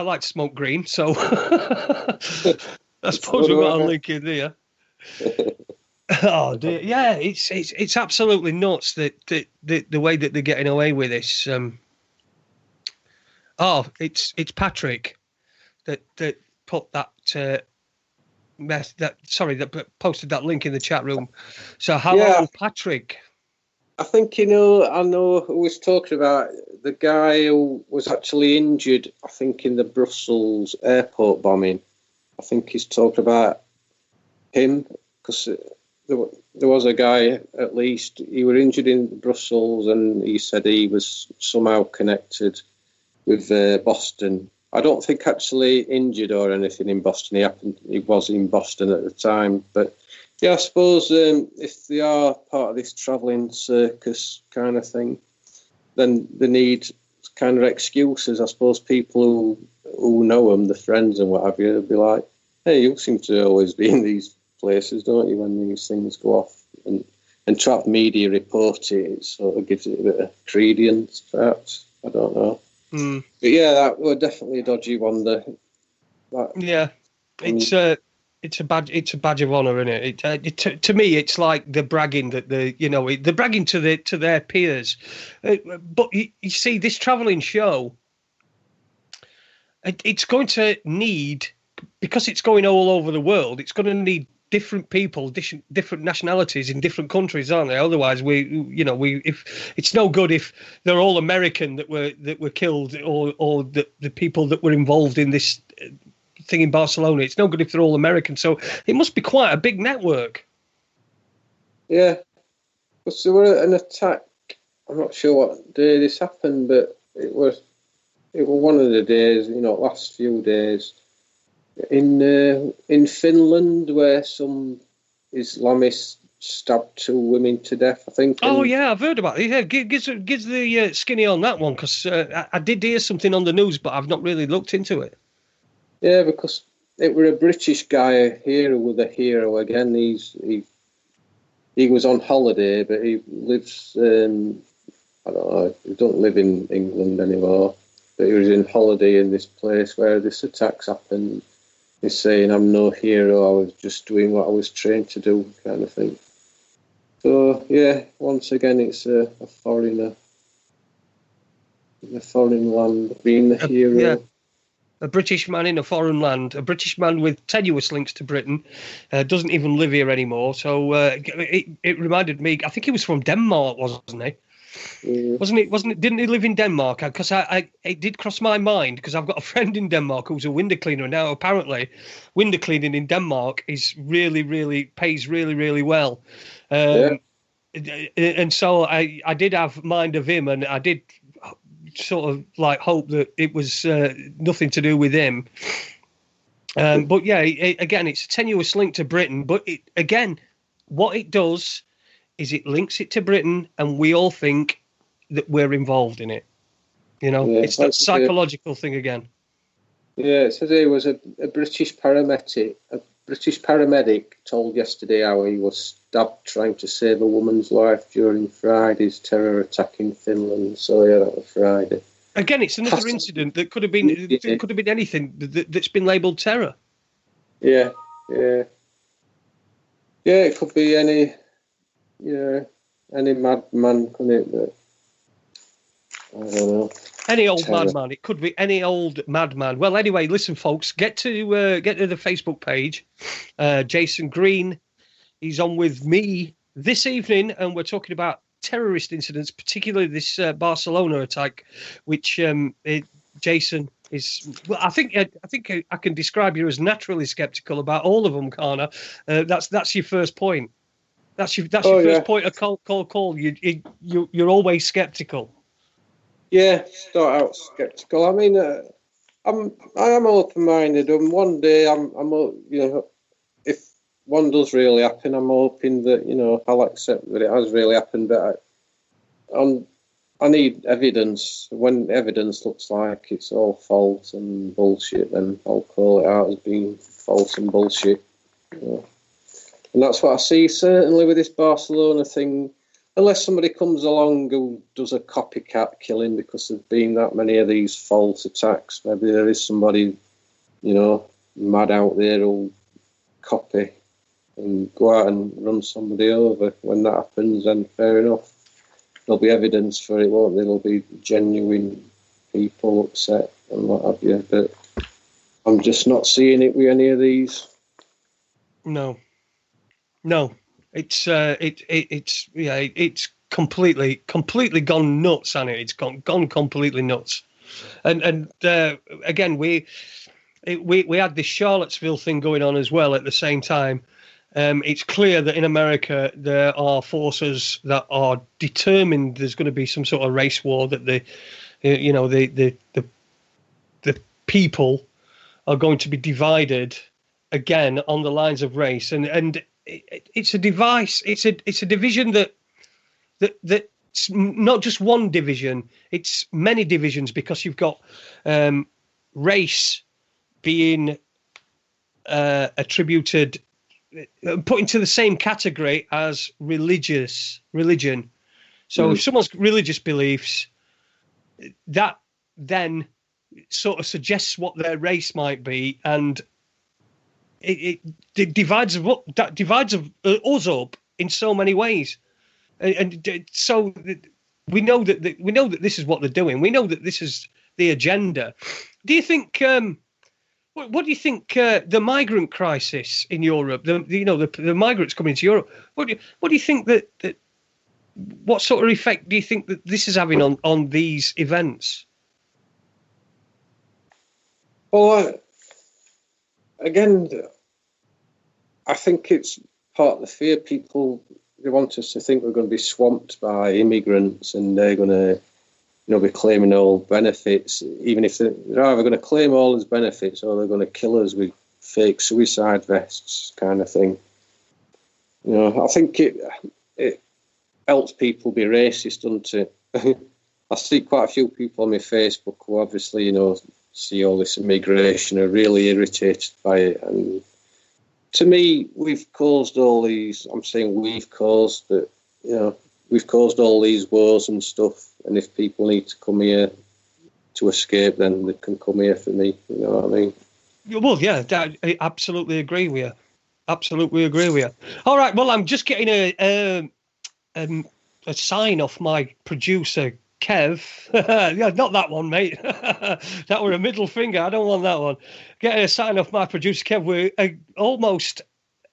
like to smoke green, so I suppose we've got a link in there. Oh dear, yeah, it's absolutely nuts that the way that they're getting away with this. It's Patrick that put that. That posted that link in the chat room. So hello, Patrick. I think I know who was talking about, the guy who was actually injured, I think, in the Brussels airport bombing. I think he's talked about him, because there was a guy, at least, he was injured in Brussels, and he said he was somehow connected with Boston. I don't think actually injured or anything in Boston. He was in Boston at the time. But yeah, I suppose if they are part of this travelling circus kind of thing, then they need kind of excuses. I suppose people who know them, the friends and what have you, will be like, hey, you seem to always be in these places, don't you, when these things go off? And trap media report it sort of gives it a bit of credence, perhaps. I don't know. But yeah, that was definitely a dodgy one. It's a badge of honour, isn't it? To me, it's like the bragging that they're bragging to their peers. But you see, this travelling show, it's going to need, because it's going all over the world, it's going to need different people, different nationalities in different countries, aren't they? Otherwise, if it's no good if they're all American that were killed, or the people that were involved in this thing in Barcelona. It's no good if they're all American. So it must be quite a big network. Yeah, but there were an attack. I'm not sure what day this happened, but it was one of the days, last few days in Finland, where some Islamists stabbed 2 women to death, I think. Oh yeah, I've heard about it. Yeah, gives the skinny on that one, because I did hear something on the news, but I've not really looked into it. Yeah, because it were a British guy here who was a hero again. He was on holiday, but he lives. I don't know. He don't live in England anymore, but he was in holiday in this place where this attack's happened. He's saying, "I'm no hero. I was just doing what I was trained to do," kind of thing. So yeah, once again, it's a foreigner in a foreign land being the hero. Yeah. A British man in a foreign land, a British man with tenuous links to Britain, doesn't even live here anymore. So it reminded me. I think he was from Denmark, wasn't he? Yeah. Wasn't it? Didn't he live in Denmark? Because it did cross my mind, because I've got a friend in Denmark who's a window cleaner. Now apparently, window cleaning in Denmark is really pays really well. And so I did have mind of him, and I did sort of like hope that it was nothing to do with him. But yeah, again, it's a tenuous link to Britain. But what it does is it links it to Britain, and we all think that we're involved in it. It's that psychological thing again. Yeah, it says he was a British paramedic. A British paramedic told yesterday how he was stabbed trying to save a woman's life during Friday's terror attack in Finland. So yeah, that was Friday. Again, it's another incident that could have been anything that's been labelled terror. Yeah. It could be any madman, couldn't it? But I don't know. Any old madman. It could be any old madman. Well, anyway, listen, folks, get to the Facebook page. Jason Green, he's on with me this evening, and we're talking about terrorist incidents, particularly this Barcelona attack, which Jason is. Well, I think I can describe you as naturally sceptical about all of them, Kana. That's your first point. That's your first point of call. You're always sceptical. Yeah, start out sceptical. I mean, I am open-minded, and one day I'm if one does really happen, I'm hoping that I'll accept that it has really happened. But I need evidence. When evidence looks like it's all false and bullshit, then I'll call it out as being false and bullshit. And that's what I see certainly with this Barcelona thing. Unless somebody comes along who does a copycat killing because there's been that many of these false attacks, maybe there is somebody, mad out there who'll copy and go out and run somebody over. When that happens, then fair enough. There'll be evidence for it, won't there? There'll be genuine people upset and what have you. But I'm just not seeing it with any of these. No. It's completely gone nuts, hasn't it? It's gone completely nuts. And again, we had this Charlottesville thing going on as well at the same time. It's clear that in America there are forces that are determined there's going to be some sort of race war, that the people are going to be divided again on the lines of race, and it's a device. It's a division that's not just one division. It's many divisions, because you've got race being attributed, put into the same category as religion. So if someone's religious beliefs, that then sort of suggests what their race might be, and it divides us up in so many ways, and so we know that this is what they're doing. We know that this is the agenda. Do you think What do you think the migrant crisis in Europe? The migrants coming to Europe. What do you think that what sort of effect do you think that this is having on these events? Well, again, I think it's part of the fear. People, they want us to think we're going to be swamped by immigrants and they're going to, be claiming all benefits, even if they're either going to claim all as benefits or they're going to kill us with fake suicide vests kind of thing. I think it helps people be racist, doesn't it? I see quite a few people on my Facebook who obviously, see all this immigration are really irritated by it. And to me, we've caused all these, I'm saying we've caused that, we've caused all these wars and stuff. And if people need to come here to escape, then they can come here for me. You know what I mean? Well, yeah, I absolutely agree with you. Absolutely agree with you. All right, well, I'm just getting a sign off my producer, Kev. Yeah, not that one, mate. That were a middle finger. I don't want that one. Getting a sign off my producer, Kev. We're almost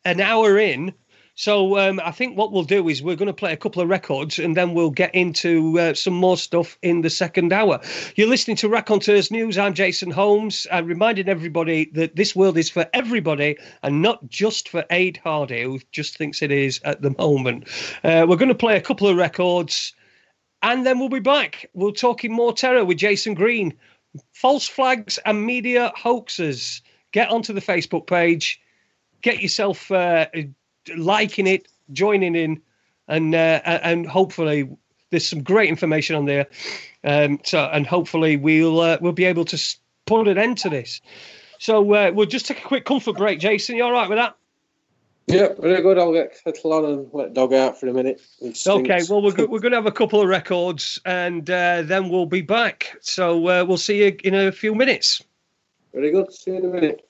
an hour in. So I think what we'll do is we're going to play a couple of records and then we'll get into some more stuff in the second hour. You're listening to Raconteurs News. I'm Jason Holmes. I'm reminding everybody that this world is for everybody and not just for Aid Hardy, who just thinks it is at the moment. We're going to play a couple of records and then we'll be back. We'll talk in more terror with Jason Green. False flags and media hoaxes. Get onto the Facebook page. Get yourself... liking it, joining in, and hopefully there's some great information on there. And hopefully we'll be able to put an end to this. So we'll just take a quick comfort break. Jason, you all right with that? Yeah, very good. I'll get kettle on and let dog out for a minute. Okay, well we're going to have a couple of records and then we'll be back. So we'll see you in a few minutes. Very good. See you in a minute.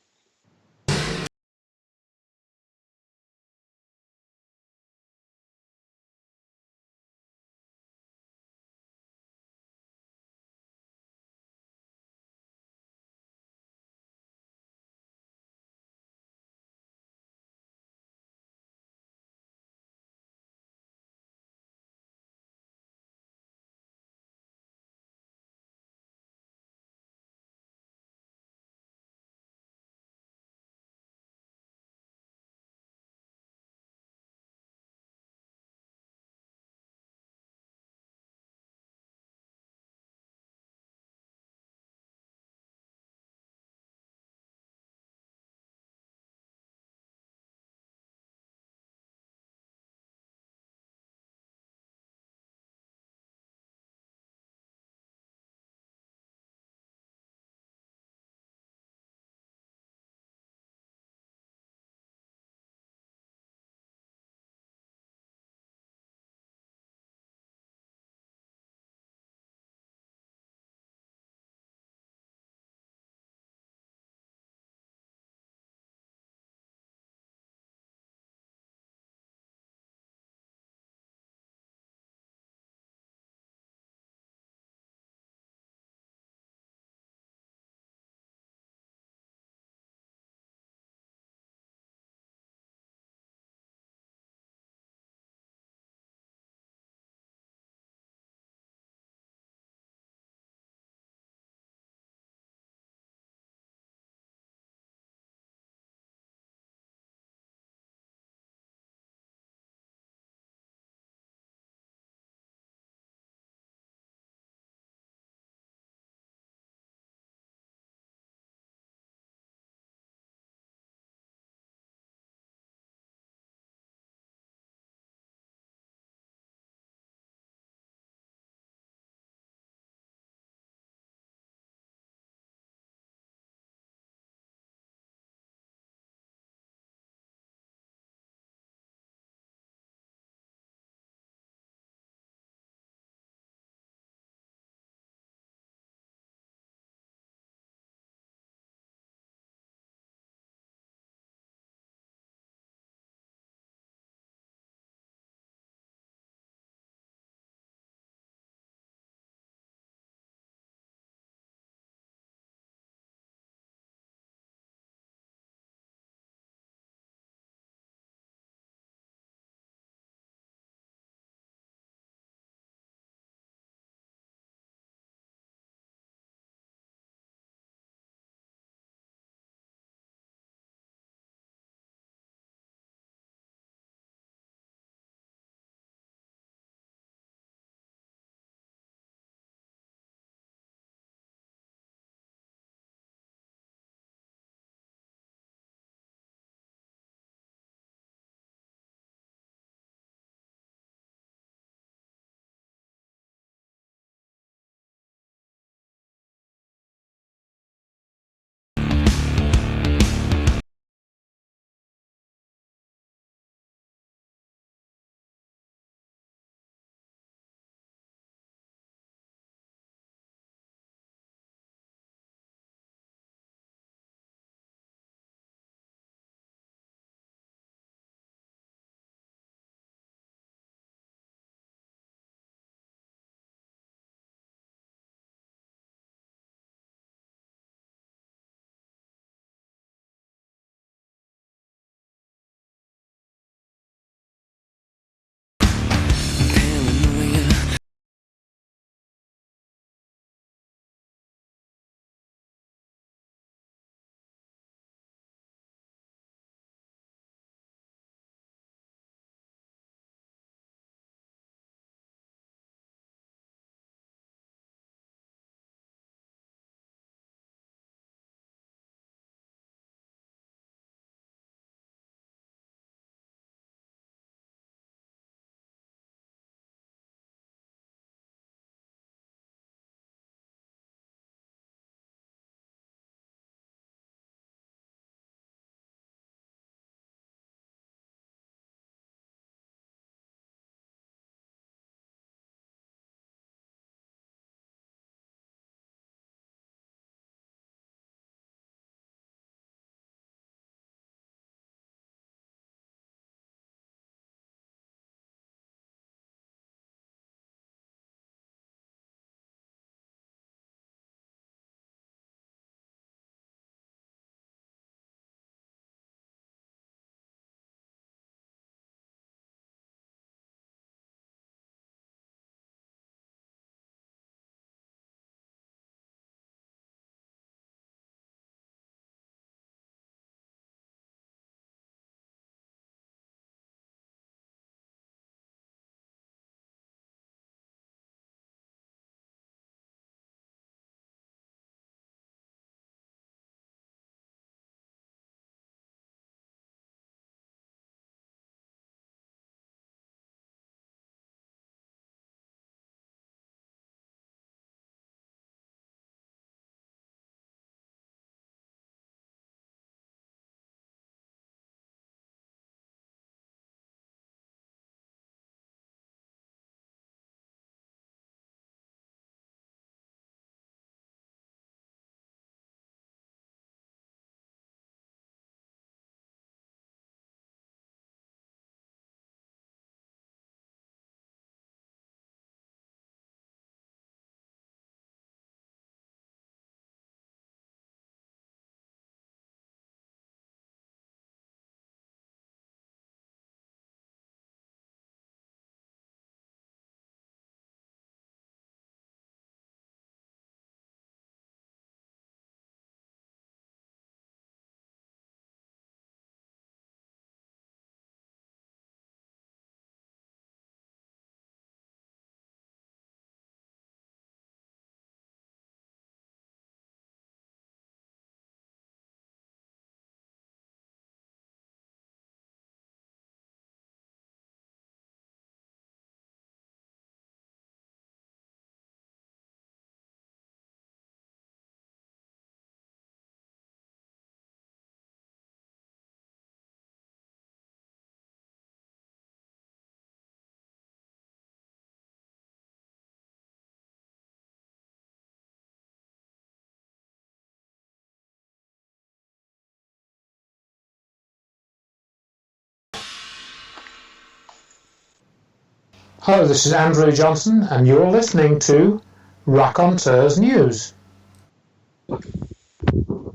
Hello, this is Andrew Johnson, and you're listening to raconteurs-news.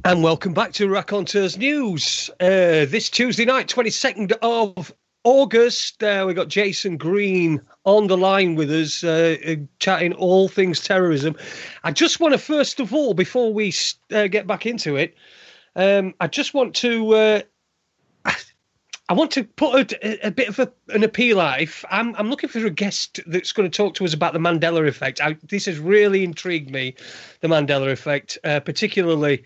And welcome back to Raconteurs News. This Tuesday night, 22nd of August, we've got Jason Green on the line with us, chatting all things terrorism. I just want to, first of all, before we get back into it, I just want to... I want to put a bit of an appeal out. If I'm looking for a guest that's going to talk to us about the Mandela effect. This has really intrigued me, the Mandela effect, particularly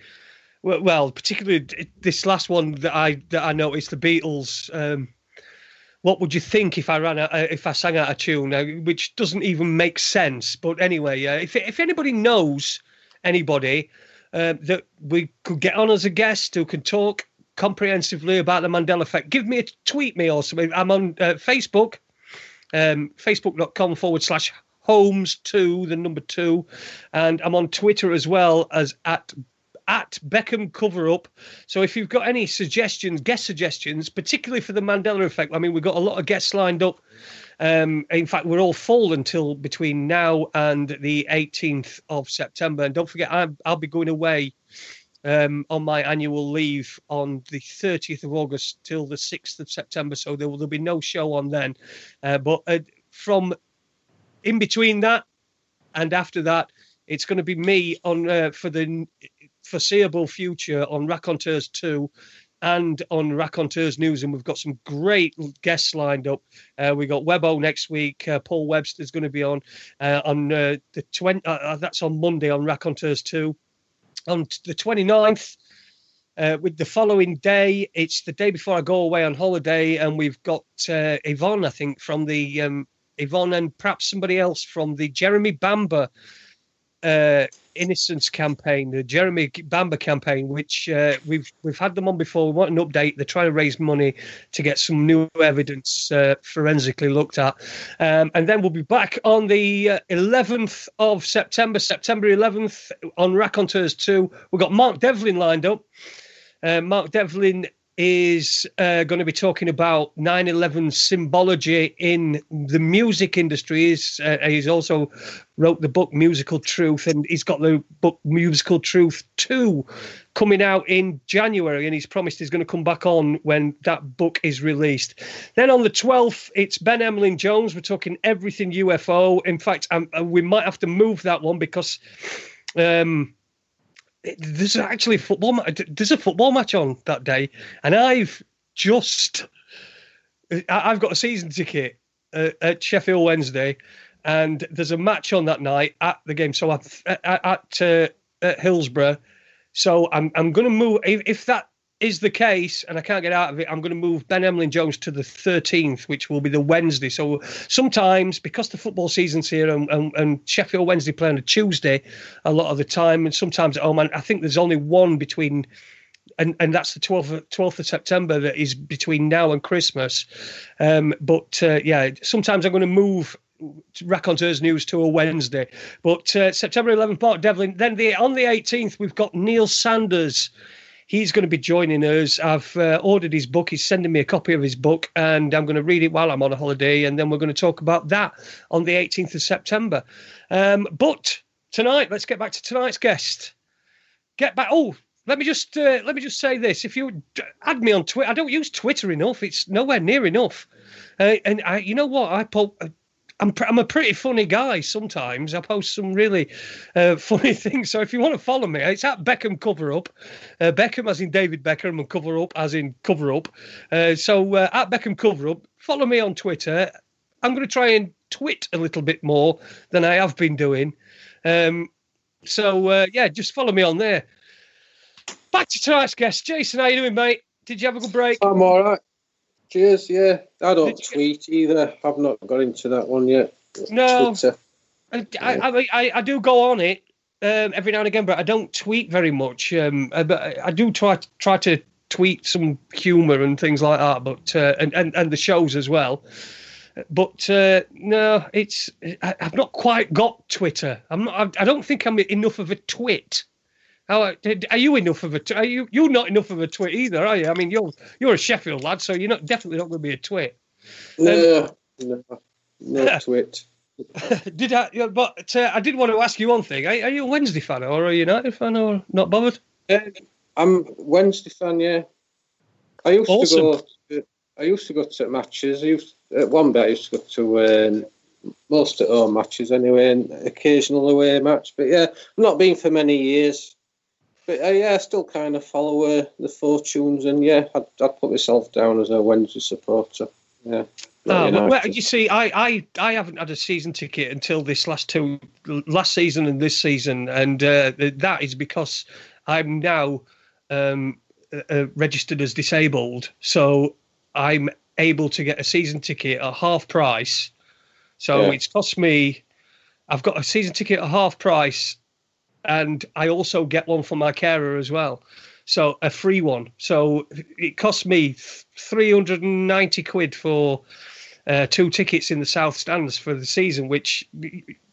this last one that I noticed, the Beatles. What would you think if I sang out a tune, which doesn't even make sense? But anyway, if anybody knows anybody that we could get on as a guest who can talk comprehensively about the Mandela effect, tweet me or something. I'm on Facebook, facebook.com/Holmes2, the number 2, and I'm on Twitter as well as at Beckham Coverup. So if you've got any guest suggestions, particularly for the Mandela effect, I mean, we've got a lot of guests lined up. In fact, we're all full until between now and the 18th of September. And don't forget, I'll be going away on my annual leave on the 30th of August till the 6th of September. So there'll be no show on then. But from in between that and after that, it's going to be me on for the foreseeable future on Raconteurs 2 and on Raconteurs News, and we've got some great guests lined up. We got Webbo next week. Paul Webster's going to be on the 20th. That's on Monday on Raconteurs 2. On the 29th, with the following day, it's the day before I go away on holiday, and we've got Yvonne, I think, from the Yvonne and perhaps somebody else from the Jeremy Bamber Innocence campaign, the Jeremy Bamber campaign, which we've had them on before. We want an update. They're trying to raise money to get some new evidence forensically looked at. And then we'll be back on the 11th of September 11th on Raconteurs 2. We've got Mark Devlin lined up. Mark Devlin is going to be talking about 9/11 symbology in the music industry. He's also wrote the book Musical Truth, and he's got the book Musical Truth 2 coming out in January, and he's promised he's going to come back on when that book is released. Then on the 12th, it's Ben Emlyn Jones. We're talking everything UFO. In fact, we might have to move that one because there's actually a football match on that day, and I've got a season ticket at Sheffield Wednesday, and there's a match on that night at the game. So I'm at Hillsborough. So I'm going to move. If that is the case and I can't get out of it, I'm going to move Ben Emlyn Jones to the 13th, which will be the Wednesday. So sometimes, because the football season's here and Sheffield Wednesday play on a Tuesday a lot of the time, and sometimes at home, I think there's only one between, and that's the 12th of September that is between now and Christmas. Sometimes I'm going to move Raconteurs News to a Wednesday. But September 11th, Mark Devlin. Then on the 18th, we've got Neil Sanders. He's going to be joining us. I've ordered his book. He's sending me a copy of his book, and I'm going to read it while I'm on a holiday, and then we're going to talk about that on the 18th of September. But tonight, let's get back to tonight's guest. Let me just say this. If you add me on Twitter, I don't use Twitter enough. It's nowhere near enough. You know what? I'm a pretty funny guy sometimes. I post some really funny things. So if you want to follow me, it's at Beckham Coverup. Beckham as in David Beckham and Coverup as in Cover Up. So at Beckham Coverup, follow me on Twitter. I'm going to try and twit a little bit more than I have been doing. Just follow me on there. Back to tonight's guest. Jason, how you doing, mate? Did you have a good break? I'm all right. Cheers, yeah. I don't tweet either. I've not got into that one yet. No. Twitter. I do go on it every now and again, but I don't tweet very much. But I do try to tweet some humour and things like that, but and the shows as well. But no, I've not quite got Twitter. I don't think I'm enough of a twit. Are you enough of a? You're not enough of a twit either, are you? I mean, you're a Sheffield lad, so you're definitely not going to be a twit. No. no to it. Did I? Yeah, but I did want to ask you one thing. Are you a Wednesday fan or a United fan or not bothered? I'm Wednesday fan. Yeah, I used Awesome. to go to matches. At one bit I used to go to most at home matches anyway, and occasional away match. But yeah, I've not been for many years. But yeah, I still kind of follow the fortunes, and yeah, I'd put myself down as a Wednesday supporter. Yeah. Well, you see, I haven't had a season ticket until this last season and this season, and that is because I'm now registered as disabled, so I'm able to get a season ticket at half price. So it's cost me. I've got a season ticket at half price, and I also get one for my carer as well. So a free one. So it cost me 390 quid for 2 tickets in the South Stands for the season, which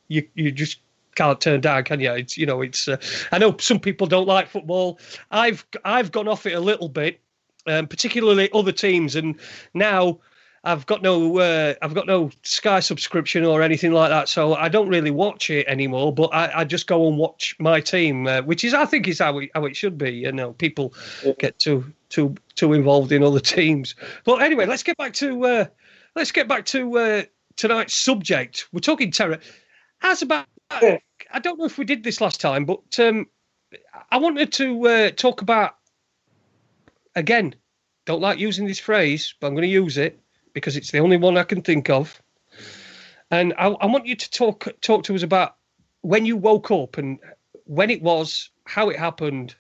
you just can't turn down, can you? It's I know some people don't like football. I've gone off it a little bit, particularly other teams, and now I've got no Sky subscription or anything like that, so I don't really watch it anymore. But I just go and watch my team, which I think is how it should be. People get too involved in other teams. But anyway, let's get back to tonight's subject. We're talking terror. I don't know if we did this last time, but I wanted to talk about, again, don't like using this phrase, but I'm going to use it because it's the only one I can think of. And I want you to talk to us about when you woke up and when it was, how it happened,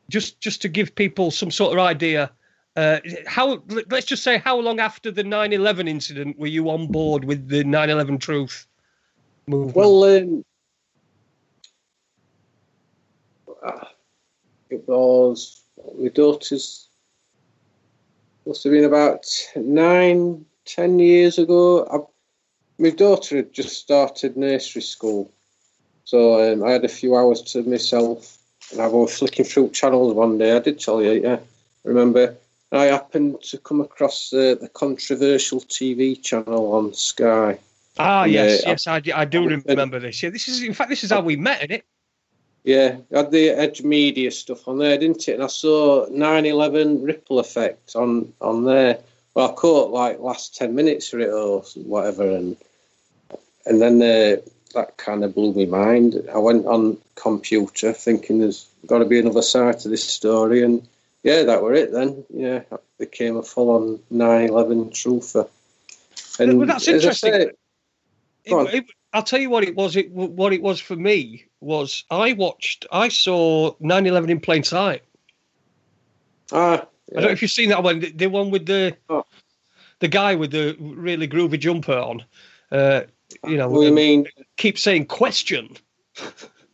just to give people some sort of idea. Let's just say, how long after the 9/11 incident were you on board with the 9/11 Truth movement? Well, it was my daughter's. Must have been about 9-10 years ago. My daughter had just started nursery school, so I had a few hours to myself, and I was flicking through channels one day. I did tell you, yeah, I remember. I happened to come across the controversial TV channel on Sky. Yes, I do remember this. Yeah, this is how we met, isn't it? Yeah, it had the Edge Media stuff on there, didn't it? And I saw 9/11 ripple effect on there. Well, I caught like last 10 minutes of it or whatever, and then that kind of blew my mind. I went on computer thinking there's got to be another side to this story, and yeah, that were it then. Yeah, I became a full-on 9/11 truther. And well, that's interesting. I'll tell you what it was. What it was for me was I saw 9/11 in plain sight. Yeah. I don't know if you've seen that one. The one with the guy with the really groovy jumper on. What do you mean? Keep saying question.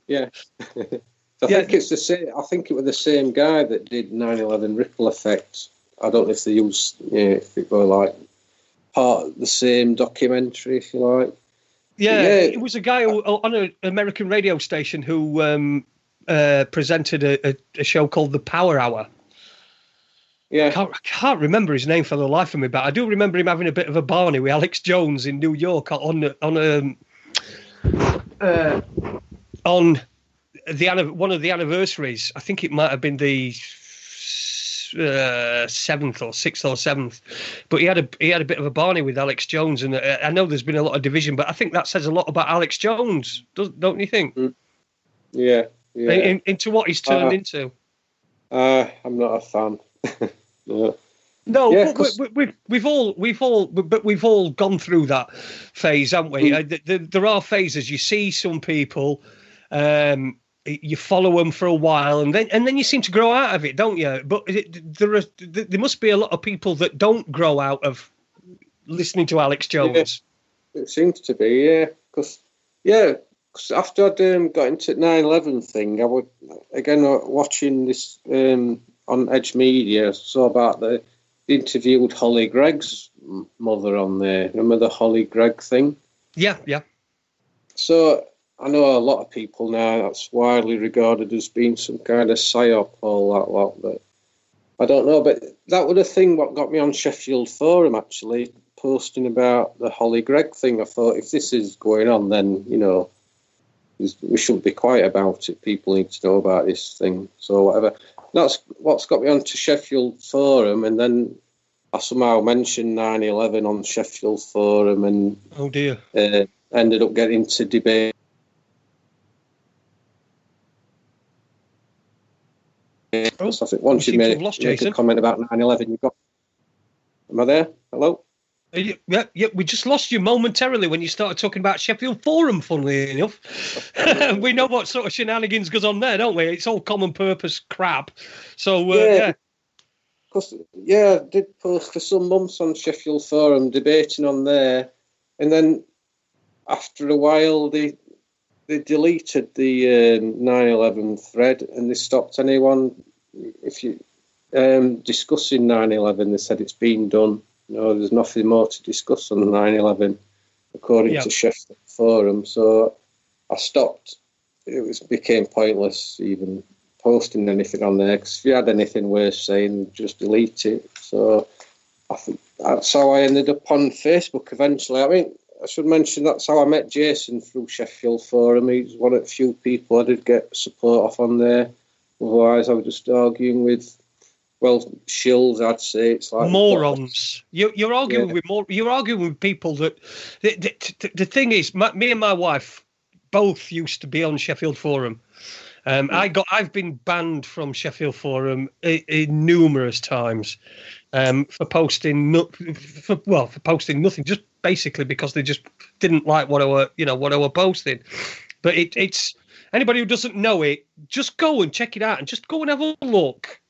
Yeah. I think it's the same. I think it was the same guy that did 9/11 ripple effect. I don't know if they used, if it were like part of the same documentary, if you like. Yeah, it was a guy on an American radio station who presented a show called The Power Hour. Yeah, I can't remember his name for the life of me, but I do remember him having a bit of a barney with Alex Jones in New York on one of the anniversaries. I think it might have been the 7th or 6th or 7th, but he had a bit of a barney with Alex Jones, and I know there's been a lot of division, but I think that says a lot about Alex Jones, don't you think? Yeah. Into what he's turned into. I'm not a fan. No. No, yeah, we've all gone through that phase, haven't we? There are phases. You see some people, you follow them for a while, and then you seem to grow out of it, don't you? But there must be a lot of people that don't grow out of listening to Alex Jones. Yeah, it seems to be, yeah. Because after I'd got into 9/11 thing, I would again watching this on Edge Media. Saw about the interviewed Holly Gregg's mother on there. Remember the Holly Gregg thing? Yeah. So I know a lot of people now that's widely regarded as being some kind of psyop, all that lot, but I don't know. But that was the thing what got me on Sheffield Forum, actually. posting about the Holly Gregg thing. I thought, if this is going on, then, we shouldn't be quiet about it. People need to know about this thing. So whatever. That's what's got me onto Sheffield Forum, and then I somehow mentioned 9/11 on Sheffield Forum, and oh dear, ended up getting into debate. Oh, I think once you make a comment about 9/11, you've got. Am I there? Hello? Yeah, we just lost you momentarily when you started talking about Sheffield Forum, funnily enough. We know what sort of shenanigans goes on there, don't we? It's all common purpose crap. So, yeah. Because, I did post for some months on Sheffield Forum, debating on there. And then after a while, they deleted the 9/11 thread, and they stopped anyone, if you discussing 9/11. They said it's been done. There's nothing more to discuss on 9/11, according to Sheffield Forum. So I stopped. It became pointless even posting anything on there, because if you had anything worth saying, just delete it. So I think that's how I ended up on Facebook eventually. I mean, I should mention that's how I met Jason, through Sheffield Forum. He's one of the few people I did get support off on there. Otherwise, I was just arguing with, shills, I'd say. It's like morons. You're arguing with You're arguing with people that. The thing is, me and my wife both used to be on Sheffield Forum. I've been banned from Sheffield Forum numerous times for posting nothing, just basically because they just didn't like what I were posting. But it's anybody who doesn't know it, just go and check it out, and just go and have a look.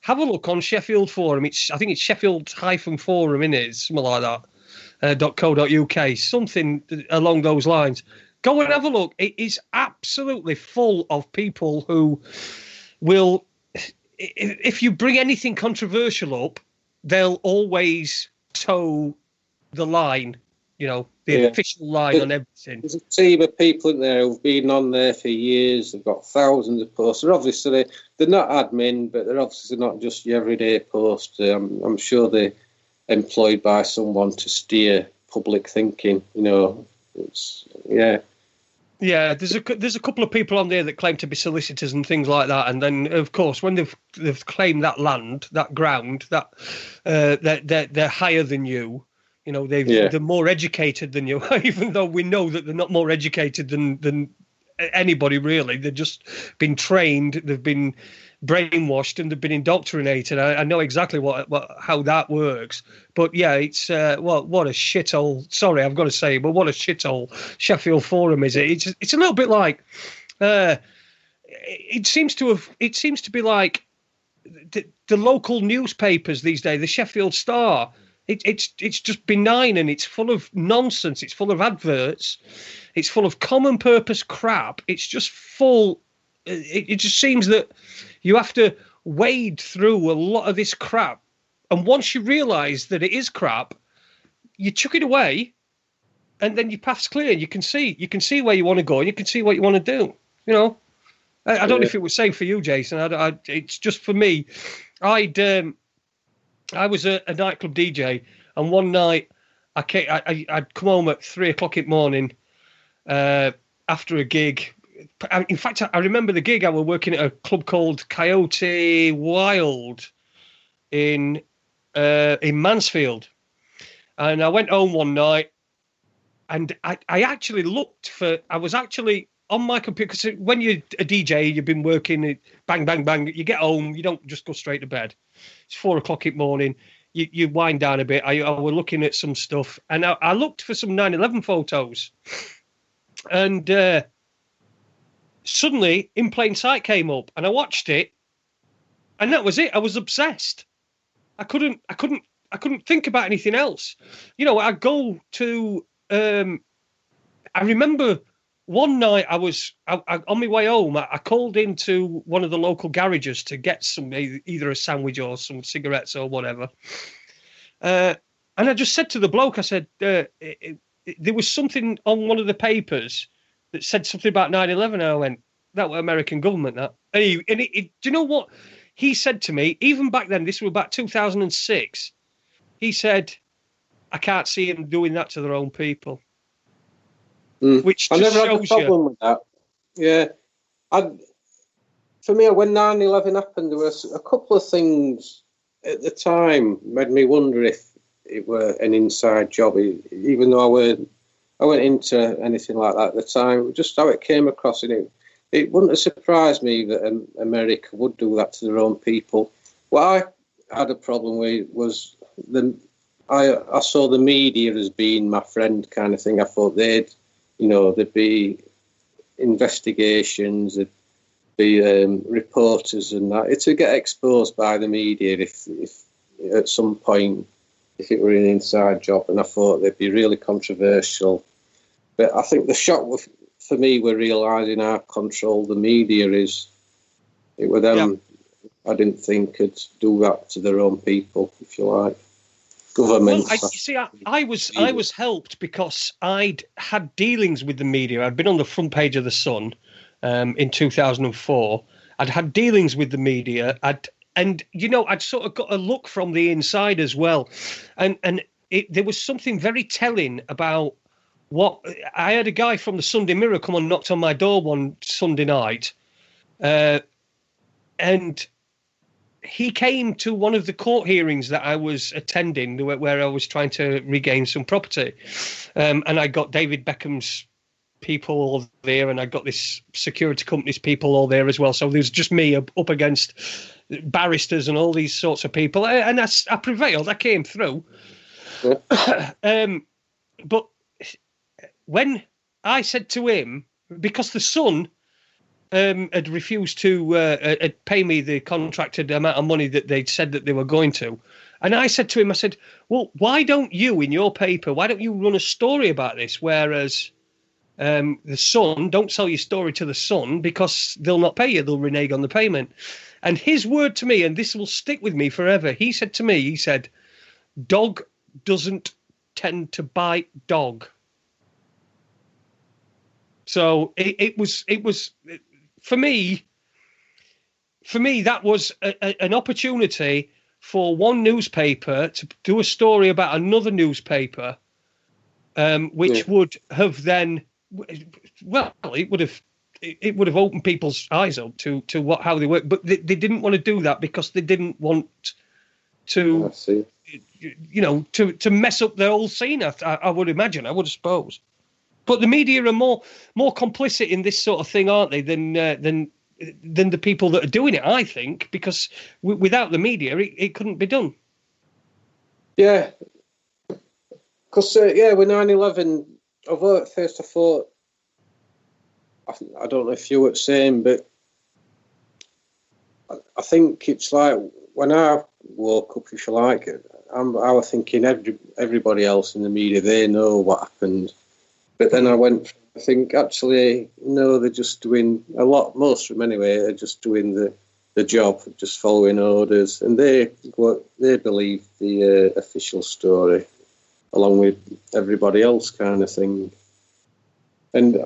Have a look on Sheffield Forum. I think it's Sheffield-Forum, isn't it? Something like that. .co.uk, something along those lines. Go and have a look. It is absolutely full of people who will, if you bring anything controversial up, they'll always toe the line, the official line on everything. There's a team of people in there who've been on there for years. They've got thousands of posts. They're not admin, but they're obviously not just your everyday post. I'm sure they're employed by someone to steer public thinking. Yeah, there's a couple of people on there that claim to be solicitors and things like that, and then of course when they've claimed that land, that ground, that they're higher than you. They're more educated than you, even though we know that they're not more educated than anybody really. They've just been trained, they've been brainwashed, and they've been indoctrinated. I know exactly how that works. But yeah, it's what a shithole. Sorry, I've got to say, but what a shithole Sheffield Forum is. It's a little bit like it seems to be like the local newspapers these days. The Sheffield Star. It's just benign, and it's full of nonsense. It's full of adverts. It's full of common purpose crap. It's just full. It just seems that you have to wade through a lot of this crap, and once you realise that it is crap, you chuck it away, and then your path's clear. You can see where you want to go, and you can see what you want to do. I don't know if it was same for you, Jason. It's just for me. I was a nightclub DJ, and one night I'd come home at 3:00 in the morning after a gig. In fact, I remember the gig. I was working at a club called Coyote Wild in Mansfield, and I went home one night, and I actually looked for. I was actually on my computer, because when you're a DJ, you've been working, bang, bang, bang. You get home, you don't just go straight to bed. It's 4:00 in the morning. You wind down a bit. I was looking at some stuff, and I looked for some 9/11 photos, and suddenly In Plain Sight came up, and I watched it, and that was it. I was obsessed. I couldn't think about anything else. I go to. I remember one night I on my way home. I called into one of the local garages to get some either a sandwich or some cigarettes or whatever. And I just said to the bloke, I said, there was something on one of the papers that said something about 9/11. And I went, that was American government, that. And do you know what he said to me? Even back then, this was about 2006. He said, I can't see them doing that to their own people. Which I never had a problem with that. Yeah. For me, when 9/11 happened, there was a couple of things at the time made me wonder if it were an inside job, even though I went into anything like that at the time. Just how it came across, and it wouldn't have surprised me that America would do that to their own people. What I had a problem with was I saw the media as being my friend kind of thing. I thought there'd be investigations, there'd be reporters and that. It would get exposed by the media if at some point, if it were an inside job, and I thought they'd be really controversial. But I think the shock for me were realising how controlled the media is. It were them I didn't think could do that to their own people, if you like. Government. Well, I was helped because I'd had dealings with the media. I'd been on the front page of the Sun in 2004. I'd had dealings with the media. I'd sort of got a look from the inside as well, and there was something very telling about what I had. A guy from the Sunday Mirror come and knocked on my door one Sunday night, and he came to one of the court hearings that I was attending, where I was trying to regain some property, and I got David Beckham's people all there, and I got this security company's people all there as well. So there's just me up against barristers and all these sorts of people, and I prevailed. I came through. But when I said to him, because the Sun had refused to pay me the contracted amount of money that they'd said that they were going to, and I said to him, I said, well, why don't you, in your paper, why don't you run a story about this, whereas the Sun, don't sell your story to the Sun because they'll not pay you, they'll renege on the payment. And his word to me, and this will stick with me forever, he said to me, he said, dog doesn't tend to bite dog. So it was for me, that was an opportunity for one newspaper to do a story about another newspaper, which would have then, well, it would have opened people's eyes up to how they work. But they didn't want to do that because they didn't want to, to mess up their whole scene. I would imagine, I would suppose. But the media are more complicit in this sort of thing, aren't they, than the people that are doing it, I think, because without the media, it couldn't be done. Yeah. Because, with 9/11, although at first I thought, I don't know if you were the same, but I think it's like when I woke up, if you like, I was thinking everybody else in the media, they know what happened. But then I think, actually, no, they're just doing most of them anyway, are just doing the job, just following orders. And they believe the official story, along with everybody else kind of thing. And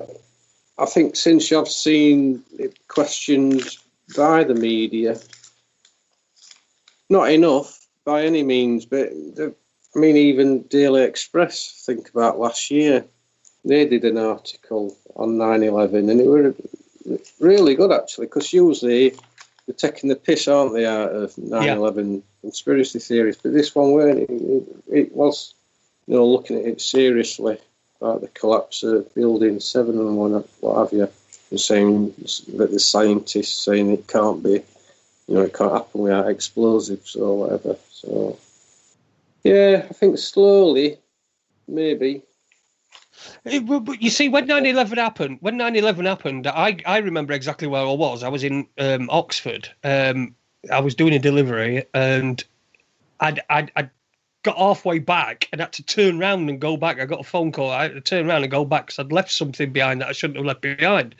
I think since I've seen it questioned by the media, not enough by any means, but even Daily Express, think about last year, they did an article on 9/11, and it was really good, actually, because usually they're taking the piss, aren't they, out of 9/11 conspiracy theories, but this one weren't. It was, looking at it seriously, about the collapse of Building 7 and what have you, and saying that the scientists saying it can't be, it can't happen without explosives or whatever. So, yeah, I think slowly, maybe. But you see, when 9/11 happened, I remember exactly where I was. I was in Oxford. I was doing a delivery, and I'd got halfway back and had to turn around and go back. I got a phone call. I had to turn around and go back because I'd left something behind that I shouldn't have left behind.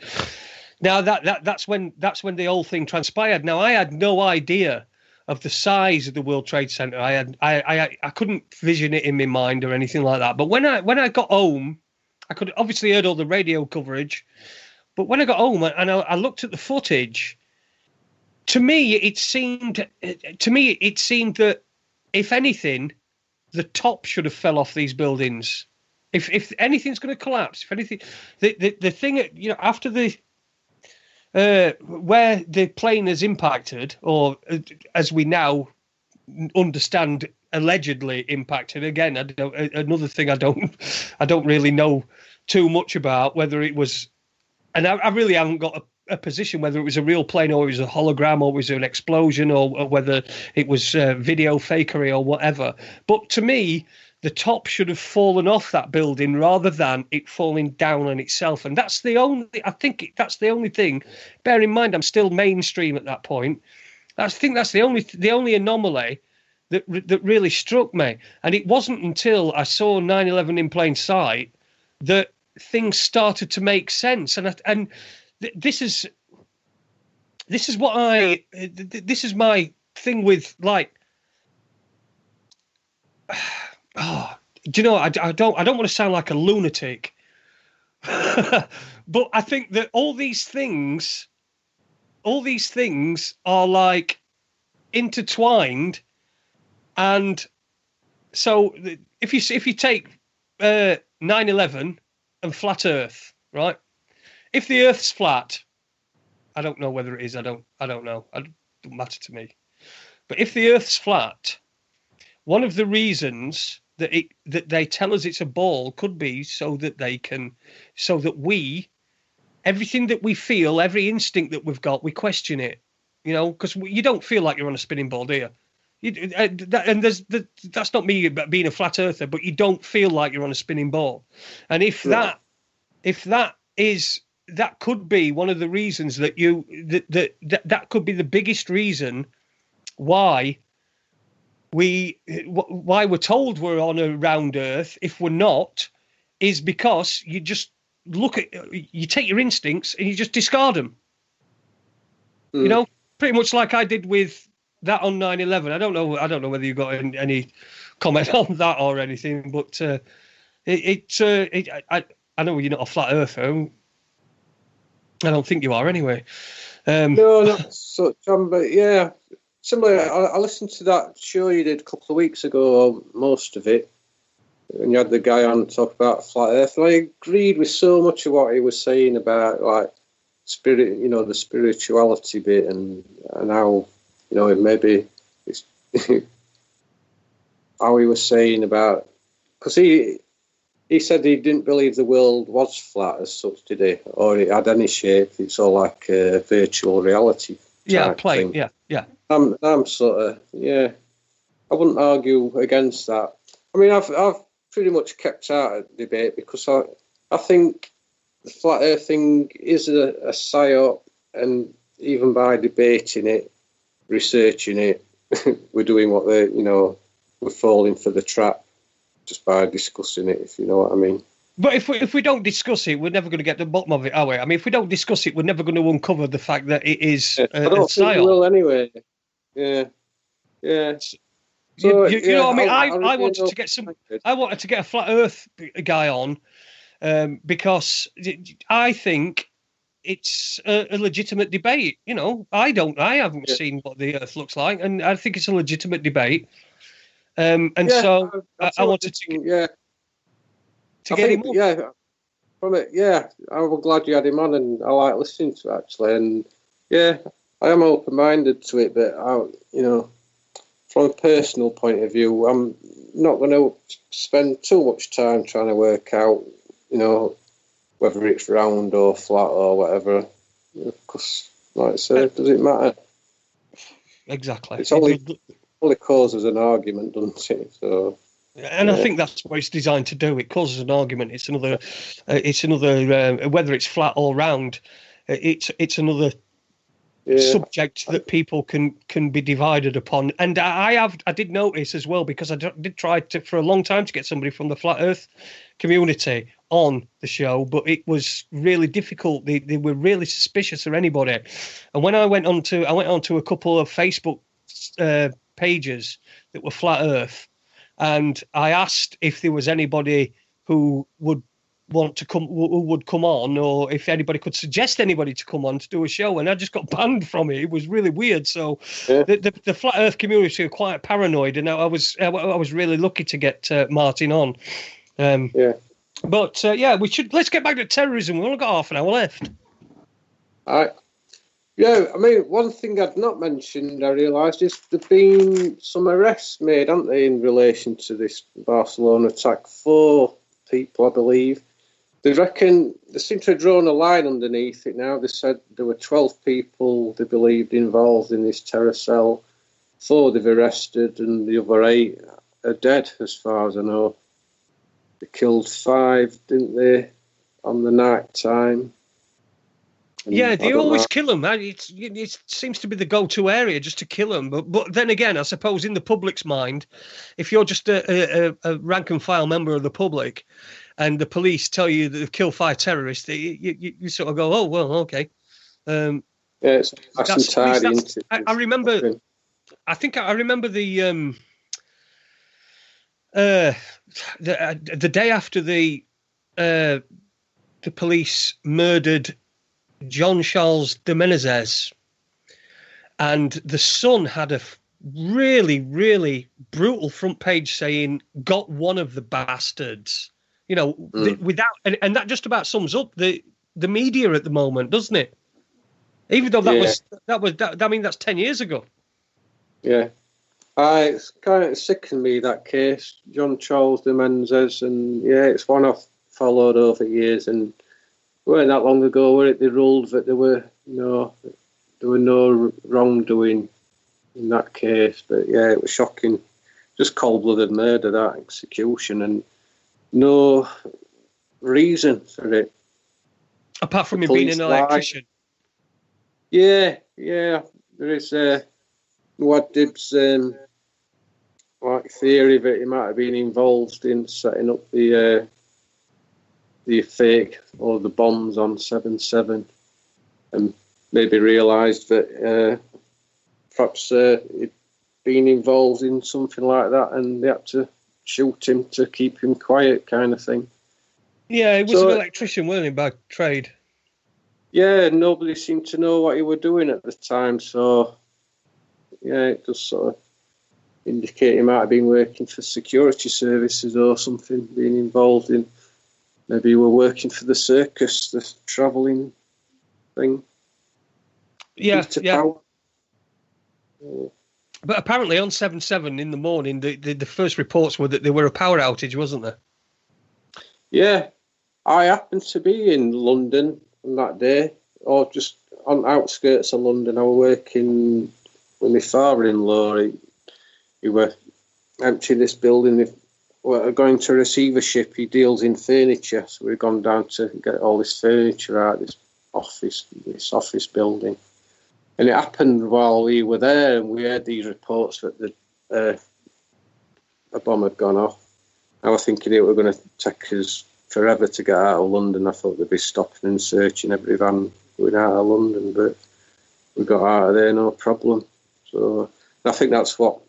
Now that's when the whole thing transpired. Now I had no idea of the size of the World Trade Center. I couldn't vision it in my mind or anything like that. But when I got home, I could obviously heard all the radio coverage. But when I got home and I looked at the footage, to me it seemed that, if anything, the top should have fell off these buildings. If anything's going to collapse, if anything, the thing, after the where the plane has impacted, or as we now understand, allegedly impacted. Again, another thing I don't really know too much about, whether it was, and I really haven't got a position whether it was a real plane or it was a hologram or it was an explosion or whether it was video fakery or whatever. But to me, the top should have fallen off that building rather than it falling down on itself. And that's the only, I think that's the only thing. Bear in mind, I'm still mainstream at that point. I think that's the only anomaly that really struck me. And it wasn't until I saw 9/11 in plain sight that things started to make sense. And this is my thing with, like, do you know, I don't want to sound like a lunatic, but I think that all these things are like intertwined. And so if you take 9/11 and flat Earth, right? If the Earth's flat, I don't know whether it is. I don't know. It doesn't matter to me. But if the Earth's flat, one of the reasons that they tell us it's a ball could be so that everything that we feel, every instinct that we've got, we question it. You know, because you don't feel like you're on a spinning ball, do you? That's not me being a flat earther, but you don't feel like you're on a spinning ball. And if that could be one of the reasons that could be the biggest reason why we're told we're on a round Earth. If we're not, is because you just you take your instincts and you just discard them. You know, pretty much like I did with that on 9/11. I don't know whether you got any comment on that or anything, but I know you're not a flat earther. I don't think you are anyway. No, not so, John, but yeah, similar. I listened to that show you did a couple of weeks ago, or most of it, and you had the guy on talk about flat Earth, and I agreed with so much of what he was saying about, like, spirit, you know, the spirituality bit, and how, you know, maybe it's how he was saying about, because he said he didn't believe the world was flat as such, did he? Or it had any shape. It's all like a virtual reality. Yeah, plane. Thing. Yeah. I'm sort of, yeah. I wouldn't argue against that. I mean, I've pretty much kept out of debate because I think the flat Earth thing is a psyop, and even by debating it, researching it, we're doing what we're falling for the trap just by discussing it, if you know what I mean. But if we don't discuss it, we're never going to get to the bottom of it, are we? I mean, if we don't discuss it, we're never going to uncover the fact that it is I don't think we will anyway. Yeah. So, you know what I mean? I wanted to get I wanted to get a flat Earth guy on because I think it's a legitimate debate. You know, I haven't seen what the Earth looks like, and I think it's a legitimate debate. So I wanted to get him on. Yeah, from it. Yeah, I'm glad you had him on, and I like listening to it, actually. And yeah, I am open-minded to it, but from a personal point of view, I'm not going to spend too much time trying to work out, whether it's round or flat or whatever. Because, like I said, does it matter? Exactly. It's only causes an argument, doesn't it? So. And I think that's what it's designed to do. It causes an argument. It's another. Whether it's flat or round, it's another subject that people can be divided upon. And I did notice as well, because I did try for a long time to get somebody from the flat Earth community on the show, but it was really difficult. They were really suspicious of anybody. And when I went onto a couple of Facebook pages that were flat Earth, and I asked if there was anybody who would want to come, who would come on, or if anybody could suggest anybody to come on to do a show, and I just got banned from it. It was really weird. So Yeah. the flat Earth community are quite paranoid, and I was really lucky to get Martin on. Yeah. But let's get back to terrorism. We've only got half an hour left. Yeah, I mean, one thing I'd not mentioned, I realised, is there've been some arrests made, haven't they, in relation to this Barcelona attack? 4 people, I believe. They seem to have drawn a line underneath it now. They said there were 12 people they believed involved in this terror cell. 4 they've arrested, and the other 8 are dead, as far as I know. They killed 5, didn't they, on the night time? And Yeah, they always know. kill them. It seems to be the go-to area, just to kill them. But then again, I suppose in the public's mind, if you're just a rank and file member of the public, and the police tell you that they've killed 5 terrorists, you sort of go, oh well, okay. Yeah, it's entirely. I remember. I think I remember the day after the police murdered John Charles de Menezes, and the Sun had a really, really brutal front page saying, "Got one of the bastards." You know, without and that just about sums up the media at the moment, doesn't it? Even though I mean, that's 10 years ago. Yeah, it's kind of sickened me, that case, John Charles de Menezes, and yeah, it's one I've followed over years, and it weren't that long ago where they ruled that there were no wrongdoing in that case. But yeah, it was shocking, just cold-blooded murder, that execution, and no reason for it. Apart from him being an electrician. Yeah, there is Muad'Dib's theory that he might have been involved in setting up the fake or the bombs on 7/7, and maybe realised that perhaps he'd been involved in something like that, and they had to shoot him to keep him quiet, kind of thing. Yeah, he was an electrician, wasn't he, by trade? Yeah, nobody seemed to know what he was doing at the time, so yeah, it does sort of indicate he might have been working for security services or something, being involved in, maybe he were working for the circus, the travelling thing. Yeah. But apparently on 7/7 in the morning, the first reports were that there were a power outage, wasn't there? Yeah, I happened to be in London on that day, or just on outskirts of London. I was working with my father-in-law. He were emptying this building. We were going to receivership. He deals in furniture, so we've gone down to get all this furniture out, this office building. And it happened while we were there, and we heard these reports that a bomb had gone off. I was thinking it were going to take us forever to get out of London. I thought they'd be stopping and searching every van going out of London, but we got out of there no problem. So I think that's what,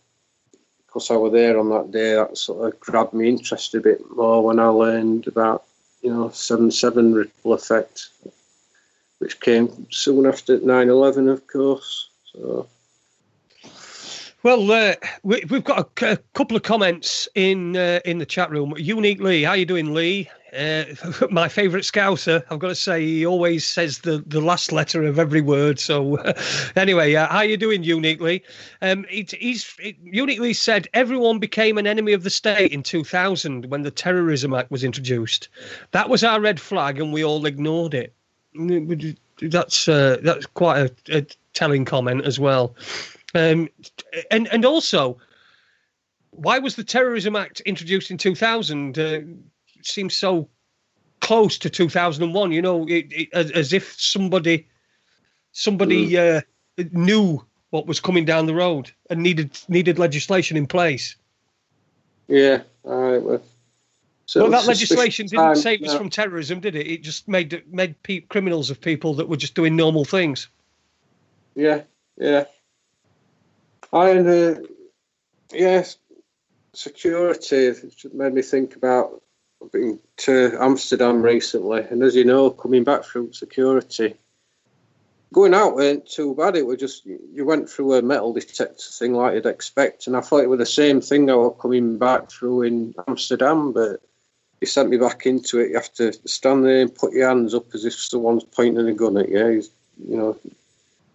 because I was there on that day, that sort of grabbed me interest a bit more when I learned about, 7/7 ripple effect, which came soon after 9/11, of course. So. Well, we've got a couple of comments in the chat room. Unique Lee, how you doing, Lee? My favourite Scouser, I've got to say, he always says the last letter of every word. So anyway, how you doing, Unique Lee? Unique Lee said everyone became an enemy of the state in 2000 when the Terrorism Act was introduced. That was our red flag, and we all ignored it. That's quite a telling comment as well. And also, why was the Terrorism Act introduced in 2000? It seems so close to 2001. As if somebody knew what was coming down the road and needed legislation in place. Yeah, well, that legislation didn't save us from terrorism, did it? It just made criminals of people that were just doing normal things. Yeah. Security made me think about I've been to Amsterdam recently, and as you know, coming back through security, going out weren't too bad. It was just, you went through a metal detector thing like you'd expect, and I thought it was the same thing I was coming back through in Amsterdam, but he sent me back into it. You have to stand there and put your hands up as if someone's pointing a gun at you, you know,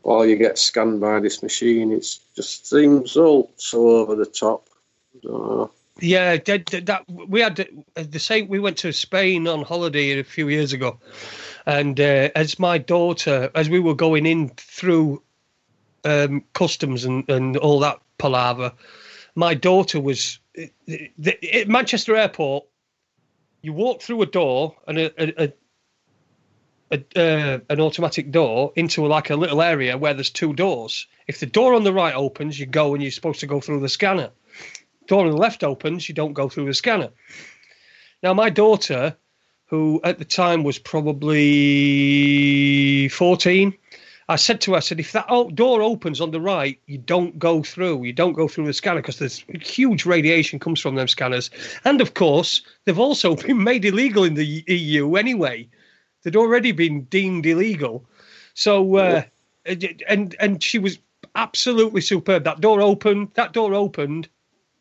while you get scanned by this machine. It just seems so over the top. Yeah, that we had the same. We went to Spain on holiday a few years ago, and as my daughter, as we were going in through customs and all that palaver, my daughter was at Manchester Airport. You walk through a door and an automatic door into like a little area where there's two doors. If the door on the right opens, you go and you're supposed to go through the scanner. Door on the left opens, you don't go through the scanner. Now, my daughter, who at the time was probably 14, I said to her, if that door opens on the right, you don't go through. You don't go through the scanner because there's huge radiation comes from them scanners. And, of course, they've also been made illegal in the EU anyway. They'd already been deemed illegal. So, and she was absolutely superb. That door opened,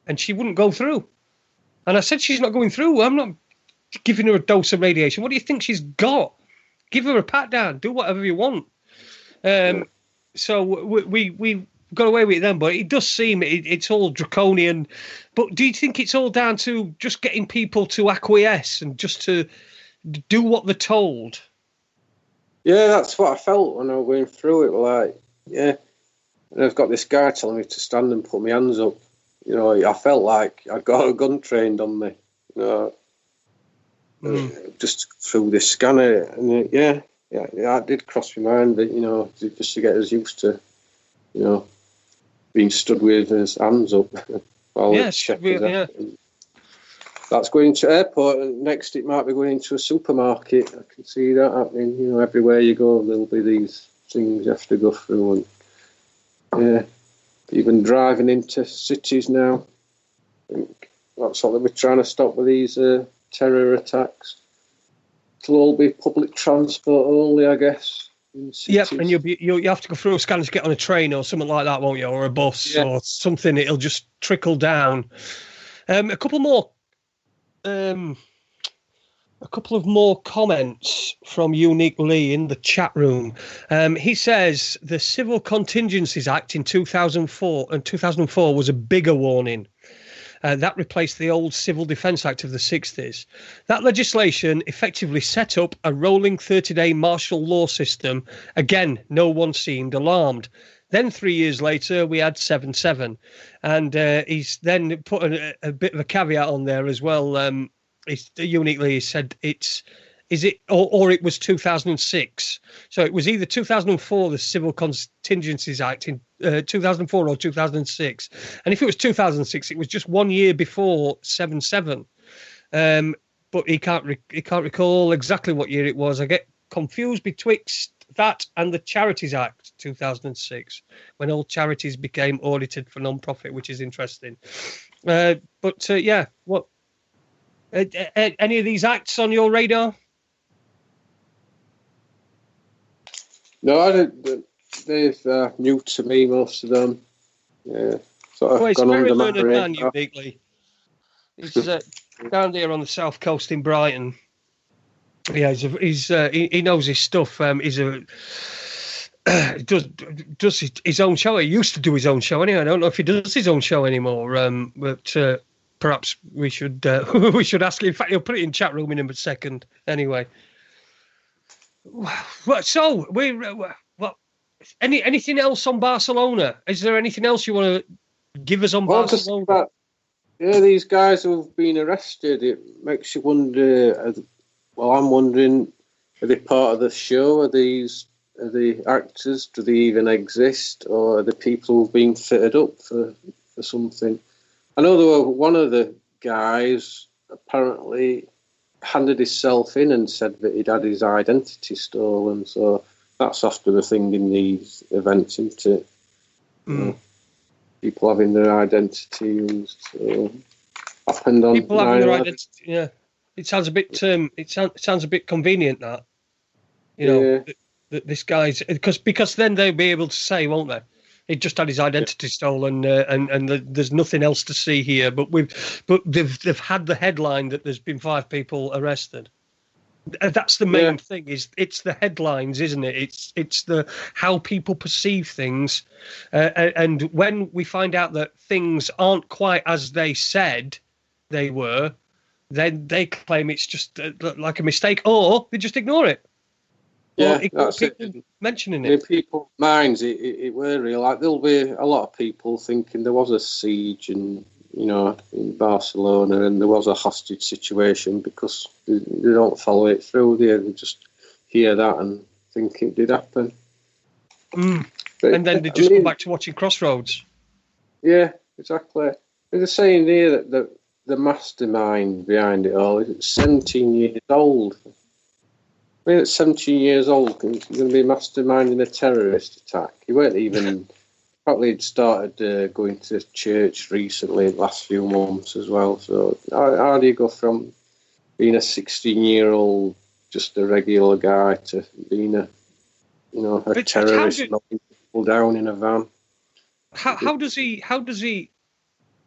and she wouldn't go through. And I said, she's not going through. I'm not giving her a dose of radiation. What do you think she's got? Give her a pat down. Do whatever you want. So we got away with it then, but it does seem it's all draconian. But do you think it's all down to just getting people to acquiesce and just to do what they're told? Yeah, that's what I felt when I was going through it. Like, yeah, and I've got this guy telling me to stand and put my hands up. You know, I felt like I'd got a gun trained on me. You know, just through this scanner, and yeah, it did cross my mind that, you know, just to get us used to, you know, being stood with his hands up while that's going into airport, and next it might be going into a supermarket. I can see that happening. You know, everywhere you go, there'll be these things you have to go through, and yeah, even driving into cities now. I think that's what we're trying to stop with these terror attacks. It'll all be public transport only, I guess. Yep, and you have to go through a scanner to get on a train or something like that, won't you? Or a bus or something. It'll just trickle down. A couple of more comments from Unique Lee in the chat room. He says the Civil Contingencies Act in 2004 was a bigger warning. That replaced the old Civil Defence Act of the 60s. That legislation effectively set up a rolling 30-day martial law system. Again, no one seemed alarmed. Then 3 years later, we had 7/7. And he's then put a bit of a caveat on there as well. Uniquely said it was 2006. So it was either 2004, the Civil Contingencies Act in 2004 or 2006. And if it was 2006, it was just 1 year before 7/7. But he can't recall exactly what year it was. I get confused betwixt that and the Charities Act 2006, when all charities became audited for non-profit, which is interesting. What? Any of these acts on your radar? No, I didn't. They're new to me, most of them. Yeah, He's a very learned man, Uniquely. He's down there on the south coast in Brighton. Yeah, he knows his stuff. Does his own show. He used to do his own show anyway. I don't know if he does his own show anymore. But perhaps we should ask him. In fact, he'll put it in chat room in a second. Anyway, so anything else on Barcelona? Is there anything else you want to give us on Barcelona? These guys who've been arrested. It makes you wonder. I'm wondering, are they part of the show? Are the actors? Do they even exist, or are the people who've been fitted up for something? I know there were one of the guys apparently handed himself in and said that he'd had his identity stolen. So that's often the thing in these events, isn't it? People having their identity used. Happened on people having their identity, yeah. It sounds a bit. It sounds a bit convenient that, you know, that this guy's because then they'll be able to say, won't they? He just had his identity stolen, and there's nothing else to see here. But they've had the headline that there's been 5 people arrested. That's the main thing. It's the headlines, isn't it? It's the how people perceive things, and when we find out that things aren't quite as they said they were, then they claim it's just like a mistake, or they just ignore it. Yeah, that's it. Mentioning it. In people's minds, it were real. Like there'll be a lot of people thinking there was a siege in Barcelona and there was a hostage situation because they don't follow it through. They just hear that and think it did happen. But, and then they just go back to watching Crossroads. Yeah, exactly. They're saying there that the mastermind behind it all is 17 years old. I mean, at 17 years old, he's going to be masterminding a terrorist attack. He weren't even... Probably had started going to church recently in the last few months as well. So how do you go from being a 16-year-old, just a regular guy, to being a terrorist knocking people down in a van? How does he,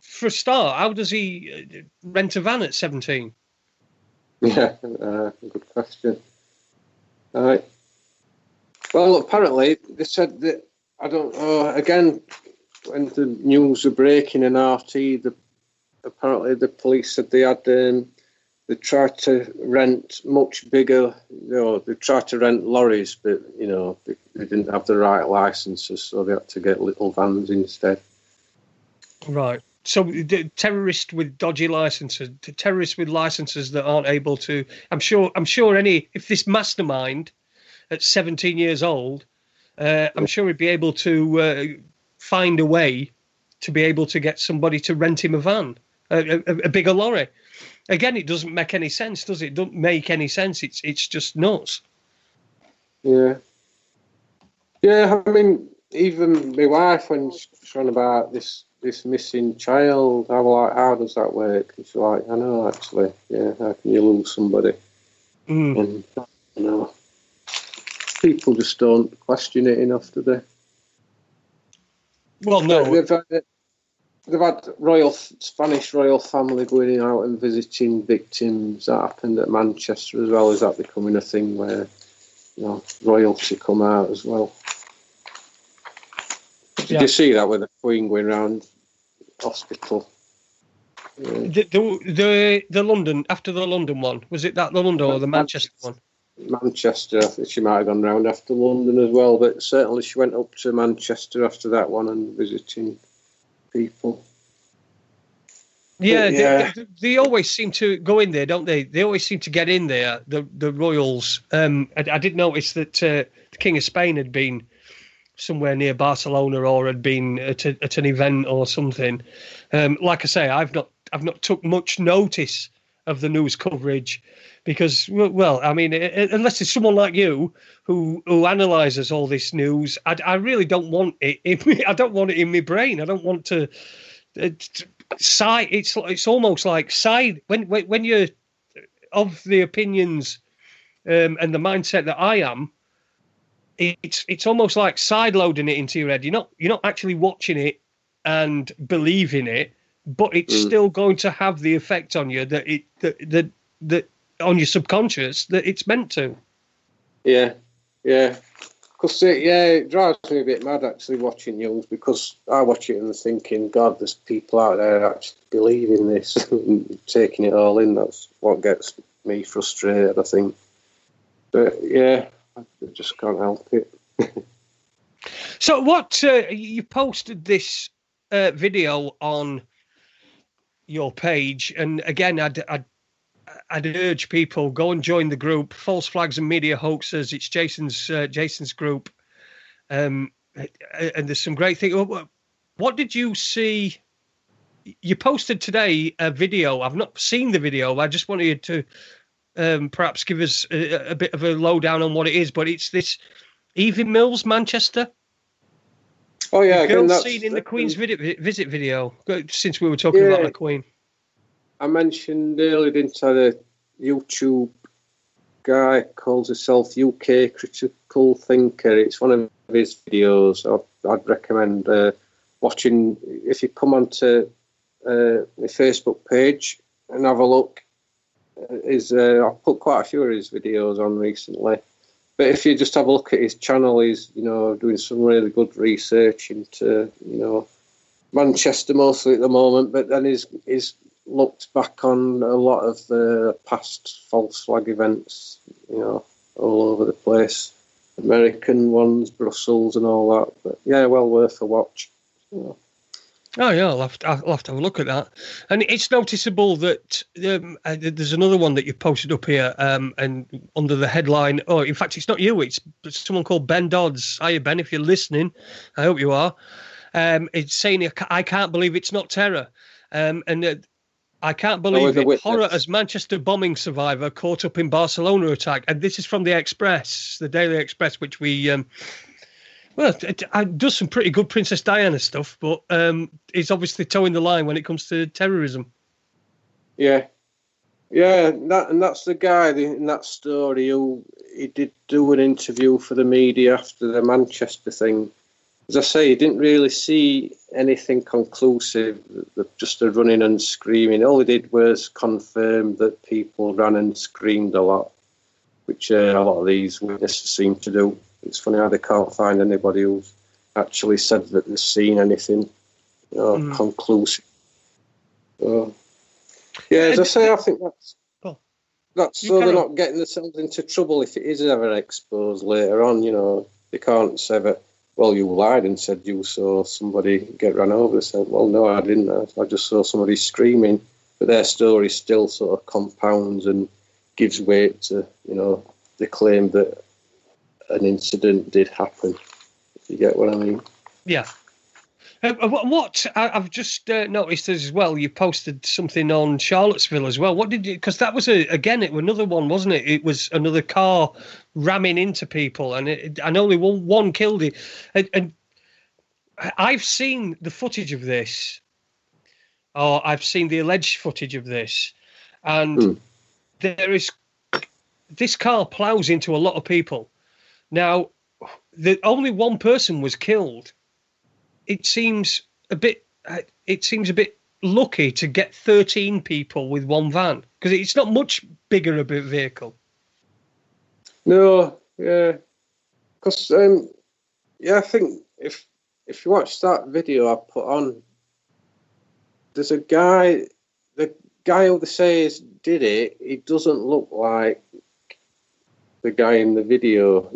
for a start, how does he rent a van at 17? Yeah, good question. All right. Well, apparently they said that, I don't know, again, when the news were breaking in RT, apparently the police said they tried to rent much bigger, they tried to rent lorries, but, they didn't have the right licenses, so they had to get little vans instead. Right. So the terrorists with dodgy licenses, terrorists with licenses that aren't able to, I'm sure if this mastermind at 17 years old, I'm sure he'd be able to find a way to be able to get somebody to rent him a van, a bigger lorry. Again, it doesn't make any sense, does it? It doesn't make any sense. It's just nuts. Yeah. Yeah, I mean, even my wife, when she's on about this missing child, I'm like, how does that work? And she's like, I know, actually. Yeah, how can you lose somebody? And, people just don't question it enough, do they? Well, no. They've had Spanish royal family going out and visiting victims. That happened at Manchester as well. Is that becoming a thing where royalty come out as well? Did you see that with the Queen going around hospital? Yeah. The London, after the London one, was it that the London or the Manchester one? Manchester. I think she might have gone round after London as well, but certainly she went up to Manchester after that one and visiting people. Yeah, they always seem to go in there, don't they? They always seem to get in there, the royals. I did notice that the King of Spain had been somewhere near Barcelona or had been at an event or something. Like I say, I've not took much notice of the news coverage because, well, I mean, unless it's someone like you who analyses all this news, I really don't want it in me. I don't want it in my brain. I don't want to side. It's almost like side when you're of the opinions and the mindset that I am. It's almost like side loading it into your head. You're not actually watching it and believing it, but it's still going to have the effect on you that on your subconscious that it's meant to. Yeah. Because it drives me a bit mad actually watching news, because I watch it and I'm thinking, God, there's people out there actually believing this and taking it all in. That's what gets me frustrated, I think. But yeah, I just can't help it. So what you posted this video on your page, and again, I'd urge people, go and join the group, False Flags and Media Hoaxers. It's Jason's group, and there's some great things. What did you see? You posted today a video. I've not seen the video. I just wanted you to perhaps give us a bit of a lowdown on what it is. But it's this Evening Mills, Manchester. Oh yeah, girl seen in the Queen's visit video. Since we were talking about the Queen. I mentioned earlier, didn't I, YouTube guy calls himself UK Critical Thinker. It's one of his videos. I'd recommend watching. If you come onto my Facebook page and have a look, I've put quite a few of his videos on recently. But if you just have a look at his channel, he's doing some really good research into Manchester mostly at the moment. But then he's looked back on a lot of the past false flag events, all over the place, American ones, Brussels, and all that. But yeah, well worth a watch. Oh yeah, I'll have to have a look at that. And it's noticeable that there's another one that you posted up here, and under the headline. Oh, in fact, it's not you. It's someone called Ben Dodds. Hiya, Ben. If you're listening, I hope you are. It's saying, "I can't believe it's not terror," and I can't believe it. Horror as Manchester bombing survivor caught up in Barcelona attack. And this is from the Express, the Daily Express, which we. It does some pretty good Princess Diana stuff, but it's obviously towing the line when it comes to terrorism. Yeah, that's the guy in that story who he did do an interview for the media after the Manchester thing. As I say, he didn't really see anything conclusive, just a running and screaming. All he did was confirm that people ran and screamed a lot, which a lot of these witnesses seem to do. It's funny how they can't find anybody who's actually said that they've seen anything conclusive. As I say, I think that's so they're not getting themselves into trouble if it is ever exposed later on. They can't say that, well, you lied and said you saw somebody get run over. They said, well, no, I didn't. I just saw somebody screaming. But their story still sort of compounds and gives weight to, the claim that an incident did happen, if you get what I mean. Yeah. What I've just noticed as well, you posted something on Charlottesville as well. What did you? Because that was another one, wasn't it? It was another car ramming into people, and only one killed it. And I've seen the footage of this, or I've seen the alleged footage of this, and this car plows into a lot of people. Now, only one person was killed. It seems a bit lucky to get 13 people with one van, because it's not much bigger a vehicle. No, yeah, because I think if you watch that video I put on, there's a guy. The guy who they say did it. He doesn't look like the guy in the video.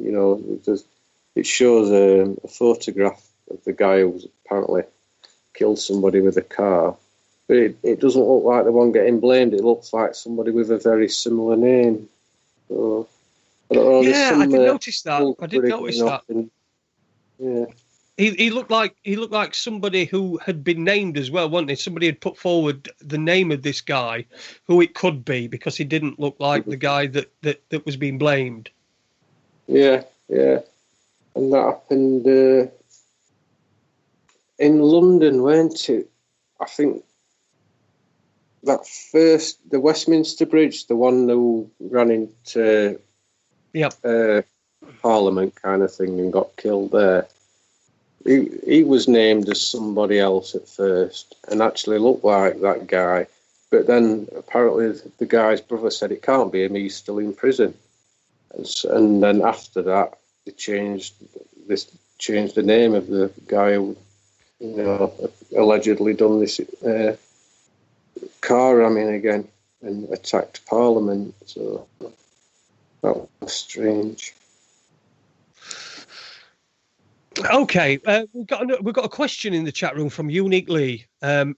It shows a photograph of the guy who's apparently killed somebody with a car, but it doesn't look like the one getting blamed. It looks like somebody with a very similar name. So, I don't know. Yeah, I did notice that. I did notice that. Yeah, he looked like somebody who had been named as well, wasn't he? Somebody had put forward the name of this guy, who it could be, because he didn't look like the guy that was being blamed. Yeah, and that happened. In London, weren't it? I think that first, the Westminster Bridge, the one who ran into Parliament kind of thing and got killed there. He was named as somebody else at first and actually looked like that guy. But then apparently the guy's brother said it can't be him, he's still in prison. And then after that, they changed the name of the guy who allegedly done this car ramming again and attacked Parliament. So that was strange. Okay, we've got a question in the chat room from Unique Lee.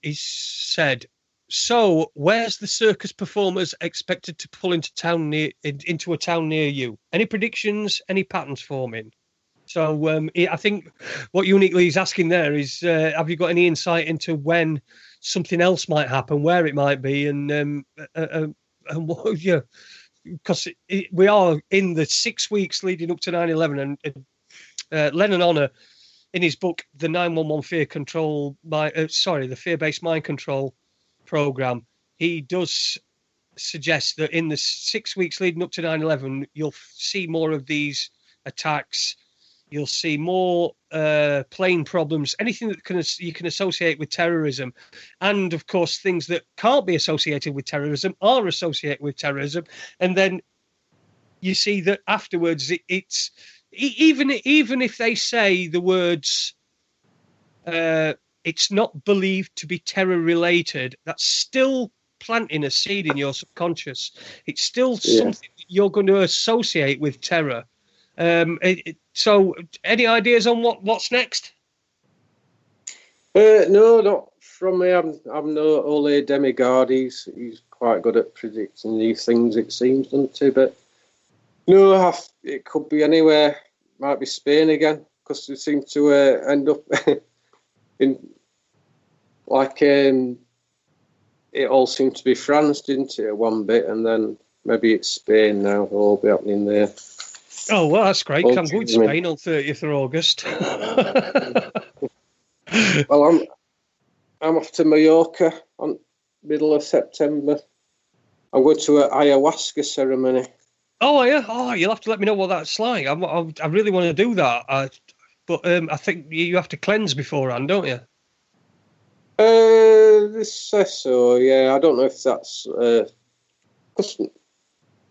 He said, "So, where's the circus performers expected to pull into a town near you? Any predictions? Any patterns forming?" So, I think what Unique Lee is asking there is, have you got any insight into when something else might happen, where it might be, and what? Yeah, because we are in the 6 weeks leading up to 9/11, and Lennon Honor, in his book, The 911 the Fear-Based Mind Control Program, he does suggests that in the 6 weeks leading up to 9/11, you'll see more of these attacks. You'll see more plane problems, anything that you can associate with terrorism. And, of course, things that can't be associated with terrorism are associated with terrorism. And then you see that afterwards, it's even if they say the words, it's not believed to be terror-related, that's still planting a seed in your subconscious. It's still something that you're going to associate with terror. So, any ideas on what's next? No, not from me. I'm no Ole Demigod. He's quite good at predicting these things, it seems, doesn't he? But no, it could be anywhere. Might be Spain again, because they seem to end up in like it all seemed to be France, didn't it, one bit, and then maybe it's Spain now. It'll all be happening there. Oh, well, that's great. I'm going to Spain on 30th of August. Well, I'm off to Mallorca on middle of September. I'm going to an ayahuasca ceremony. Oh, are you? Oh, you'll have to let me know what that's like. I really want to do that. But I think you have to cleanse beforehand, don't you? This says so, yeah. I don't know if that's... 'cause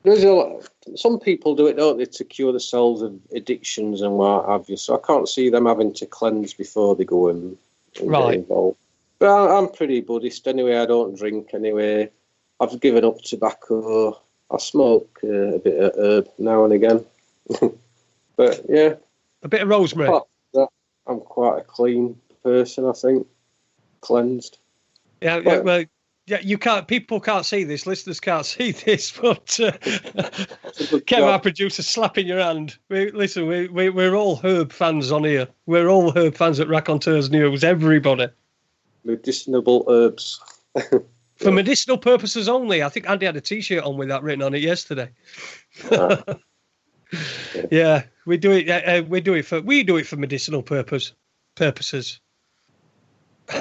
there's a lot, some people do it, don't they, to cure themselves of addictions and what have you. So I can't see them having to cleanse before they go and get involved. But I'm pretty Buddhist anyway. I don't drink anyway. I've given up tobacco. I smoke a bit of herb now and again. But yeah, a bit of rosemary. Apart from that, I'm quite a clean person, I think. Cleansed. Yeah, well. Yeah, you can't. People can't see this. Listeners can't see this, but Kev, our producer, slapping your hand. We're all herb fans on here. We're all herb fans at raconteurs-news. Everybody. Medicinal herbs. For medicinal purposes only. I think Andy had a T-shirt on with that written on it yesterday. Yeah, we do it. We do it for medicinal purposes.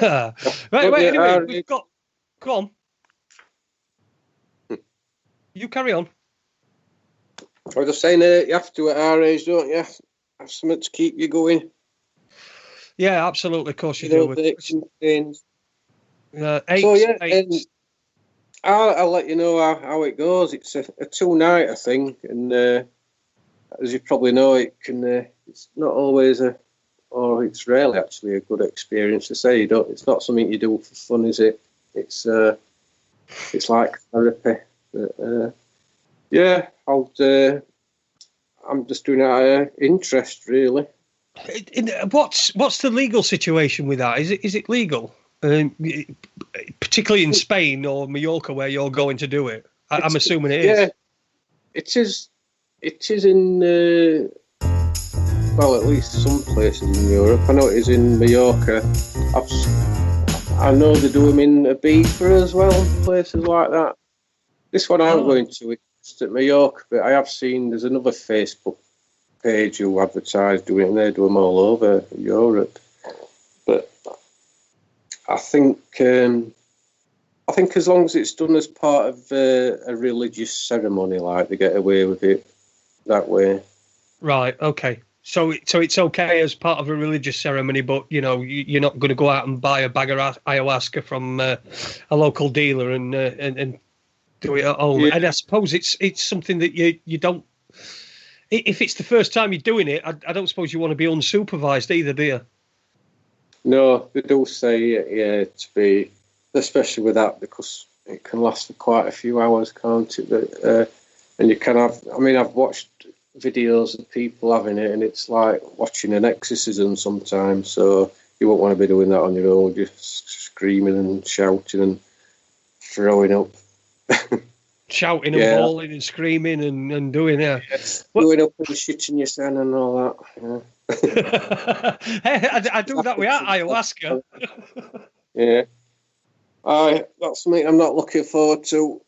Right. Anyway, we've got. Go on. You carry on. I was just saying, you have to at our age, don't you? Have something to keep you going. Yeah, absolutely. Of course you do. I'll let you know how it goes. It's a 2-nighter thing, and as you probably know, it's not always it's rarely actually a good experience to say. It's not something you do for fun, is it? It's like therapy. Yeah, I'm just doing it out of interest, really. What's the legal situation with that? Is it legal, particularly in Spain or Mallorca where you're going to do it? I'm assuming it is. Yeah, it is. It is in well, at least some places in Europe. I know it is in Mallorca. I know they do them in Ibiza as well, places like that. This one I'm going to, it's at Mallorca, but I have seen there's another Facebook page who advertise doing it, and they do them all over Europe. But I think as long as it's done as part of a religious ceremony, like, they get away with it that way. Right. Okay. So it's okay as part of a religious ceremony, but you're not going to go out and buy a bag of ayahuasca from a local dealer and do it at home. Yeah. And I suppose it's something that you don't. If it's the first time you're doing it, I don't suppose you want to be unsupervised either, do you? No, they do say to be, especially with that, because it can last for quite a few hours, can't it? But, and you can have. I mean, I've watched videos of people having it, and it's like watching an exorcism sometimes. So you won't want to be doing that on your own, just screaming and shouting and throwing up. Shouting and bawling and screaming and doing that. Yes, doing up and shitting your son and all that. Yeah. Hey, I do that with ayahuasca. Yeah. That's something I'm not looking forward to.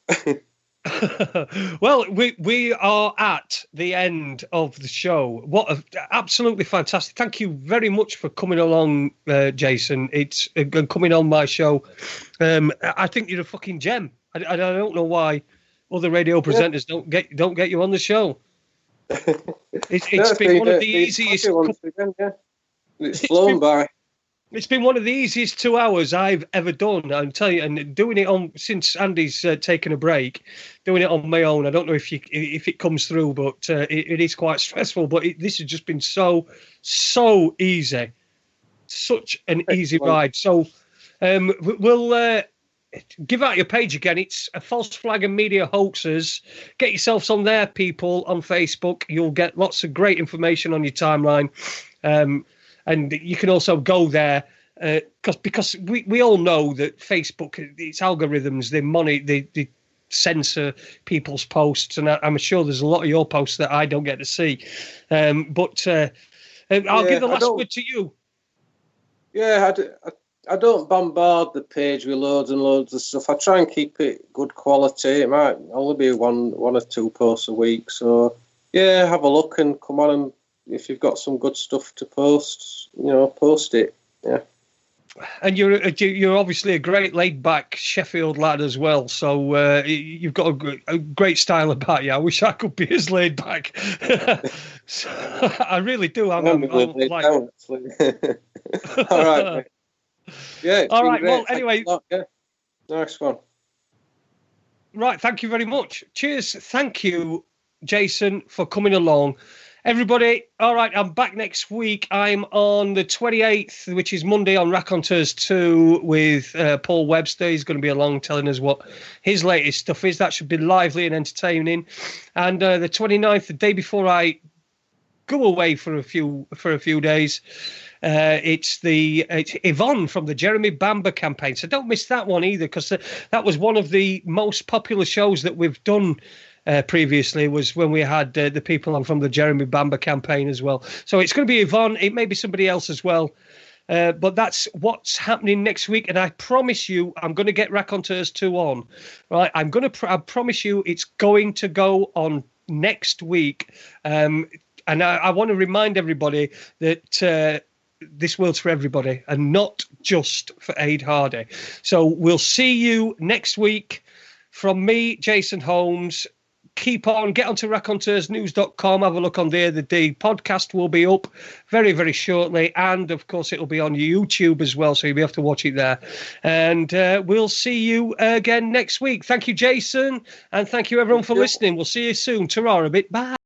Well, we are at the end of the show. What absolutely fantastic! Thank you very much for coming along, Jason. It's coming on my show. I think you're a fucking gem. I don't know why other radio presenters don't get you on the show. It's No, been one of the been easiest. happy once again, yeah. It's flown by. It's been one of the easiest 2 hours I've ever done. I'm telling you, and doing it on since Andy's taken a break, doing it on my own. I don't know if it comes through, but it is quite stressful. But this has just been so easy, such an easy ride. So we'll give out your page again. It's a False Flag and Media Hoaxers. Get yourselves on there, people, on Facebook. You'll get lots of great information on your timeline. And you can also go there because we all know that Facebook, its algorithms, they censor people's posts, and I'm sure there's a lot of your posts that I don't get to see. But I'll give the last word to you. Yeah, I don't bombard the page with loads and loads of stuff. I try and keep it good quality. It might only be one or two posts a week. So yeah, have a look and come on, and if you've got some good stuff to post, post it. Yeah. And you're obviously a great laid-back Sheffield lad as well. So you've got a great style about you. I wish I could be as laid-back. So, I really do. I'm like... All right, mate. Yeah. All right. Great. Well, anyway. Yeah. Nice one. Right. Thank you very much. Cheers. Thank you, Jason, for coming along. Everybody, all right, I'm back next week. I'm on the 28th, which is Monday, on Raconteurs 2 with Paul Webster. He's going to be along telling us what his latest stuff is. That should be lively and entertaining. And the 29th, the day before I go away for a few days, it's Yvonne from the Jeremy Bamber campaign. So don't miss that one either, because that was one of the most popular shows that we've done previously, was when we had the people on from the Jeremy Bamber campaign as well. So it's going to be Yvonne. It may be somebody else as well. But that's what's happening next week. And I promise you, I'm going to get Raconteurs 2 on. Right? I promise you it's going to go on next week. And I want to remind everybody that this world's for everybody and not just for Aid Hardy. So we'll see you next week. From me, Jason Holmes. Keep on, get onto raconteurs-news.com, have a look on there. The podcast will be up very, very shortly. And, of course, it'll be on YouTube as well, so you'll be able to watch it there. And we'll see you again next week. Thank you, Jason, and thank you, everyone, for listening. We'll see you soon. Ta-ra a bit. Bye.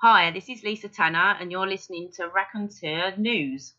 Hi, this is Lisa Tanner, and you're listening to Raconteur News.